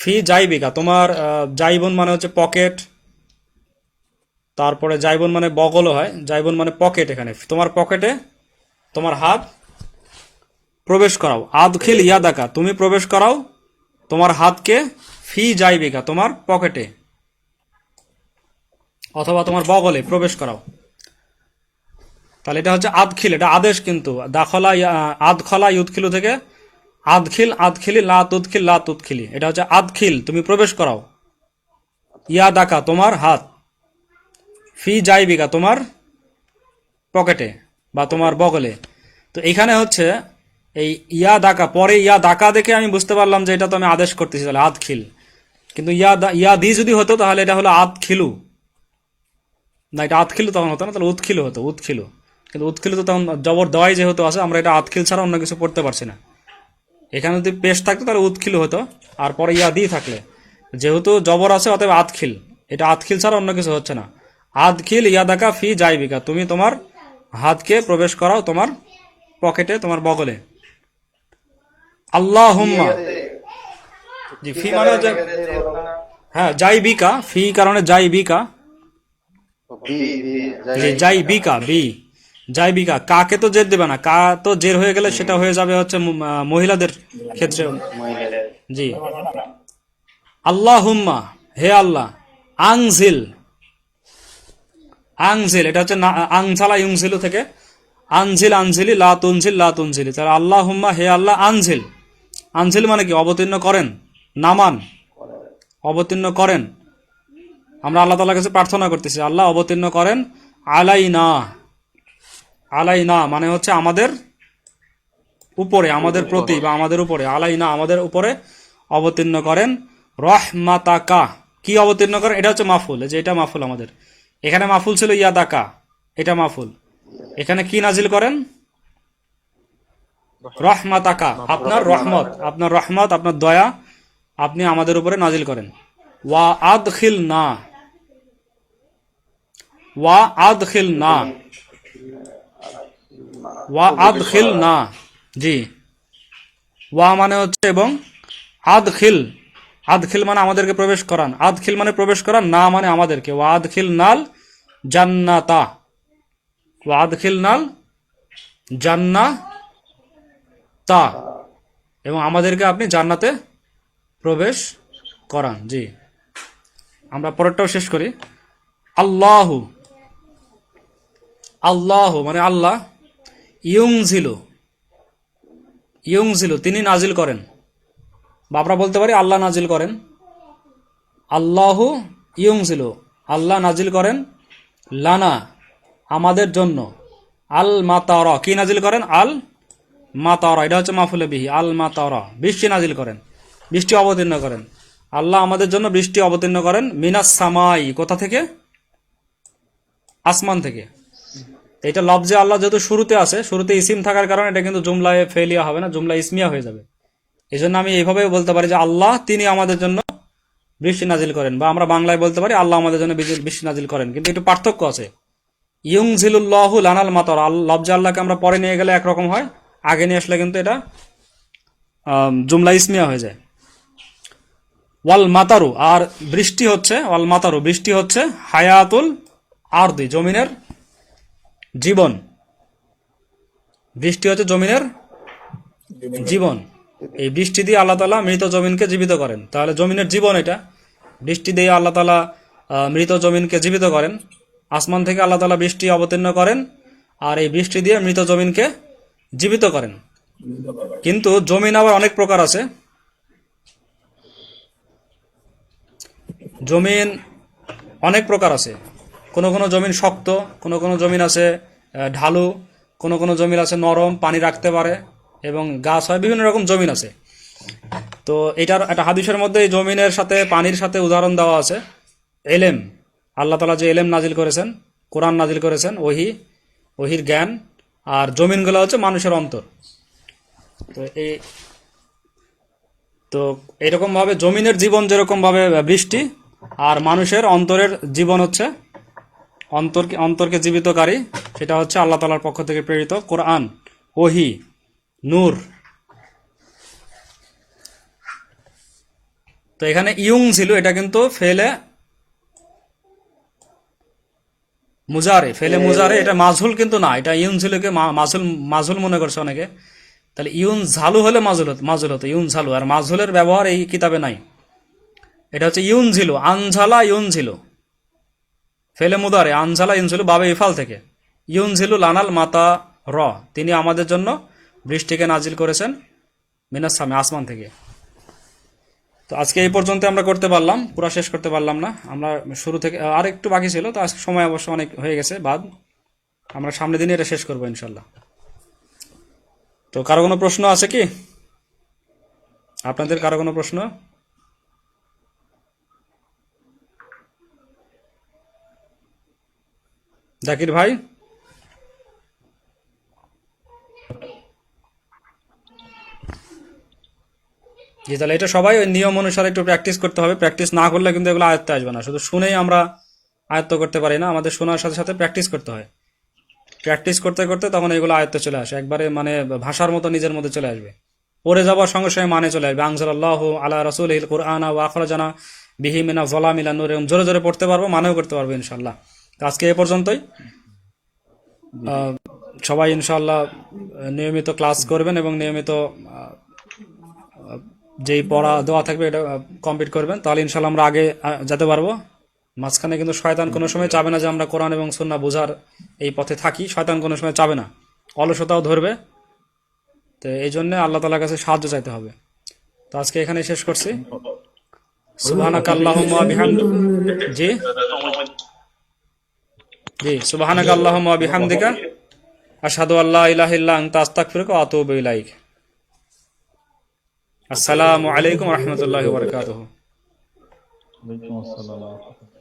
ফি জাইবিকা তোমার জাইবুন মানে হচ্ছে পকেট, তারপরে জাইবুন মানে বগলও হয়, জাইবুন মানে পকেট, এখানে তোমার পকেটে তোমার হাত প্রবেশ করাও। আদখিল ইয়াদাকা তুমি প্রবেশ করাও তোমার হাতকে, ফি জাইবিকা তোমার পকেটে অথবা তোমার বগলে প্রবেশ করাও। তাহলে এটা হচ্ছে আদখিল, এটা আদেশ কিন্তু। দাখলা আদখলা ইউদখিলু থেকে আদখিল, আদখিলি লা তুদখিল, লা তুদখিলি, এটা হচ্ছে আদখিল তুমি প্রবেশ করাও, ইয়াদাকা তোমার হাত, ফি জাইবিকা তোমার পকেটে বা তোমার বগলে। তো এখানে হচ্ছে এই ইয়া দাকা, পরে ইয়া দাকা দেখে আমি বুঝতে পারলাম যে এটা তো আমি আদেশ করতেছি, তাহলে আদখিল। কিন্তু ইয়া দি যদি হতো তাহলে এটা হলো আদখিলু, না এটা আদখিলু তখন হতো না, তাহলে উৎখিলু হতো, উৎখিলু। কিন্তু উৎখিলু তো তখন জবর দেওয়াই যেহেতু আছে, আমরা এটা আদখিল ছাড়া অন্য কিছু পড়তে পারছি না। এখানে যদি পেশ থাকতো তাহলে উৎখিলু হতো, আর পরে ইয়া দি থাকলে, যেহেতু জবর আছে অতএব আদখিল, এটা আদখিল ছাড়া অন্য কিছু হচ্ছে না। আদখিল ইয়াদাকা ফি জাইবিকা তুমি তোমার হাতকে প্রবেশ করাও তোমার পকেটে, তোমার বগলে। আল্লাহুম্মা, জি ফি মানে হচ্ছে হ্যাঁ জাইবিকা, ফি কারণে জাইবিকা, জি জাইবিকা, বি জাইবিকা, কাকে তো জের দেবে না, কা তো জের হয়ে গেলে সেটা হয়ে যাবে হচ্ছে মহিলাদের ক্ষেত্রে, জি। আল্লাহুম্মা হে আল্লাহ, আংজিল, আংজিল এটা হচ্ছে আংসালা ইউংজিলু থেকে আনজিল আনজিলি লা তুনজিল লা তুনজিলি। তাহলে আল্লাহুম্মা হে আল্লাহ আনজিল, আনজিল মানে কি? অবতীর্ণ করেন, নামান, অবতীর্ণ করেন। আমরা আল্লাহ তাআলার কাছে প্রার্থনা করতেছি, আল্লাহ অবতীর্ণ করেন। আলাইনা, আলাইনা মানে হচ্ছে আমাদের উপরে, আমাদের প্রতি বা আমাদের উপরে। আলাইনা আমাদের উপরে অবতীর্ণ করেন। রহমাতাকা কি অবতীর্ণ করেন? এটা হচ্ছে মাফুল, এই যে এটা মাফুল আমাদের। এখানে মাফুল ছিল ইয়াদাকা, এটা মাফুল। এখানে কি নাজিল করেন? রহমাতাকা, আপনার রহমত, আপনার রহমত, আপনার দয়া আপনি আমাদের উপরে নাজিল করেন। ওয়া আদখিল না, ওয়া আদখিল না, ওয়া আদখিল না, জি। ওয়া মানে হচ্ছে এবং, আদখিল, আদখিল মানে আমাদেরকে প্রবেশ করান, আদখিল মানে প্রবেশ করান, না মানে আমাদেরকে। ওয়া আদখিল নাল জান্নাতা, ওয়া আদখিল নাল জান্নাতা, এবং আমাদেরকে আপনি জান্নাতে প্রবেশ করান, জি। আমরা পরেরটাও শেষ করি। আল্লাহু, আল্লাহু মানে আল্লাহ, ইউনজিলু, ইউনজিলু তিনি নাজিল করেন, বা আমরা বলতে পারি আল্লাহ নাজিল করেন। আল্লাহু ইউনজিলু, আল্লাহ নাজিল করেন। লানা আমাদের জন্য। আল মাতারা কি নাজিল করেন? আল মাতারা, এটা হচ্ছে মাফুলে বিহি। আল মাতারা বৃষ্টি নাজিল করেন, বৃষ্টি অবতীর্ণ করেন। আল্লাহ আমাদের জন্য বৃষ্টি অবতীর্ণ করেন। মিনাস সামাই কোথা থেকে? আসমান থেকে। এটা লফজে আল্লাহ যেহেতু শুরুতে আছে, শুরুতে ইসিম থাকার কারণে এটা কিন্তু জুমলায় ফেলিয়া হবে না, জুমলা ইসমিয়া হয়ে যাবে। এই জন্য আমি এইভাবে বলতে পারি যে আল্লাহ তিনি আমাদের জন্য বৃষ্টি নাজিল করেন, বা আমরা বাংলায় বলতে পারি আল্লাহ আমাদের জন্য বৃষ্টি নাজিল করেন। কিন্তু একটু পার্থক্য আছে। ইউনজিলুল্লাহু লানাল মাতার, লফজে আল্লাহকে আমরা পরে নিয়ে গেলে একরকম হয়, আগে নিয়ে আসলে কিন্তু এটা জুমলা ইসমিয়া হয়ে যায়। ওয়াল মাতারু, আর বৃষ্টি হচ্ছে, ওয়াল মাতারু বৃষ্টি হচ্ছে হায়াতুল আরদি জমিনের জীবন, বৃষ্টি হচ্ছে জমিনের জীবন। এই বৃষ্টি দিয়ে আল্লাহ তাআলা মৃত জমিনকে জীবিত করেন। তাহলে জমিনের জীবন এটা, বৃষ্টি দিয়ে আল্লাহ তাআলা মৃত জমিনকে জীবিত করেন। আসমান থেকে আল্লাহ তাআলা বৃষ্টি অবতীর্ণ করেন, আর এই বৃষ্টি দিয়ে মৃত জমিনকে জীবিত করেন। কিন্তু জমিন আবার অনেক প্রকার আছে। জমিন অনেক প্রকার আছে। কোনো কোনো জমিন শক্ত, কোনো কোনো জমিন আছে ঢালু, কোনো কোনো জমিন আছে নরম, পানি রাখতে পারে এবং গাছ হয়, বিভিন্ন রকম জমিন আছে। তো এটার একটা হাদিসের মধ্যে এই জমিনের সাথে পানির সাথে উদাহরণ দেওয়া আছে এলেম। আল্লাহ তাআলা যে এলেম নাজিল করেছেন, কোরআন নাজিল করেছেন, ওহির জ্ঞান, আর জমিনগুলো হচ্ছে মানুষের অন্তর। তো এরকম ভাবে জমিনের জীবন যেরকম ভাবে বৃষ্টি, আর মানুষের অন্তরের জীবন হচ্ছে অন্তরকে জীবিতকারী, সেটা হচ্ছে আল্লাহ তাআলার পক্ষ থেকে প্রেরিত কোরআন, ওহী, নূর। তো এখানে ইয়ুং ছিল, এটা কিন্তু ফেলে মুজারে, ফেলে মুজারে, এটা মাজহুল কিন্তু না। এটা ইউন ঝিলুকে মাজহুল মনে করছে অনেকে। তাহলে ইউন ঝালু হলে মাজহুল হতো, ইউন ঝালু। আর মাজহুলের ব্যবহার এই কিতাবে নাই। এটা হচ্ছে ইউন ঝিলু, আনঝালা ইউন ঝিলু, ফেলে মুদারে, আনঝালা ইউন ঝিলু বাবে ইফাল থেকে। ইউন ঝিলু লানাল মাতা র, তিনি আমাদের জন্য বৃষ্টিকে নাজিল করেছেন মিনাস সামে, আসমান থেকে। তো আজকে এই পর্যন্ত আমরা করতে পারলাম, পুরো শেষ করতে পারলাম না। আমরা শুরু থেকে আর একটু বাকি ছিল, তো আজকে সময় অবশ্য অনেক হয়ে গেছে বাদ। আমরা সামনের দিনে এটা শেষ করবো ইনশাল্লাহ। তো কারো কোনো প্রশ্ন আছে কি? আপনাদের কারো কোনো প্রশ্ন? জাকির ভাই? জি, তাহলে এটা সবাই ওই নিয়ম অনুসারে একটু প্র্যাকটিস করতে হবে। প্র্যাকটিস না করলে কিন্তু এগুলো আয়ত্তে আসবে না। শুধু শুনেই আমরা আয়ত্ত করতে পারি না, আমাদের শোনার সাথে সাথে প্র্যাকটিস করতে হয়। প্র্যাকটিস করতে করতে তখন এগুলো আয়ত্তে চলে আসে, একবারে মানে ভাষার মতো নিজের মধ্যে চলে আসবে। পড়ে যাওয়ার সঙ্গে সঙ্গে মানে চলে আসবে। আনজালাল্লাহু আলা রাসূলিহিল কুরআনা ওয়া আখরাজানা বিহি মিনাজ যালামিল নূর, এরকম জোরে জোরে পড়তে পারবো, মানেও করতে পারবো ইনশাআল্লাহ। তো আজকে এই পর্যন্তই। সবাই ইনশাআল্লাহ নিয়মিত ক্লাস করবেন এবং নিয়মিত যেই পড়া দেওয়া থাকবে এটা কমপ্লিট করবেন, তাহলে ইনশাআল্লাহ আমরা আগে যেতে পারবো। মাঝখানে কিন্তু শয়তান কোনো সময় চাবে না যে আমরা কোরআন এবং সুন্নাহ বোঝার এই পথে থাকি। শয়তান কোনো সময় চাবে না। অলসতাও ধরবে। তো এই জন্য আল্লাহ তাআলার কাছে সাহায্য চাইতে হবে। তো আজকে এখানে শেষ করছি। সুবহানাকাল্লাহুম্মা ওয়া বিহামদিকা, জি জি, সুবহানাকাল্লাহুম্মা ওয়া বিহামদিকা আশহাদু আল্লা ইলাহা ইল্লা আনতা আস্তাগফিরুকা ওয়া আতুবু ইলাইক। আসসালামু আলাইকুম ওয়া রাহমাতুল্লাহি ওয়া বারাকাতুহু। ওয়ালাইকুম আসসালাম।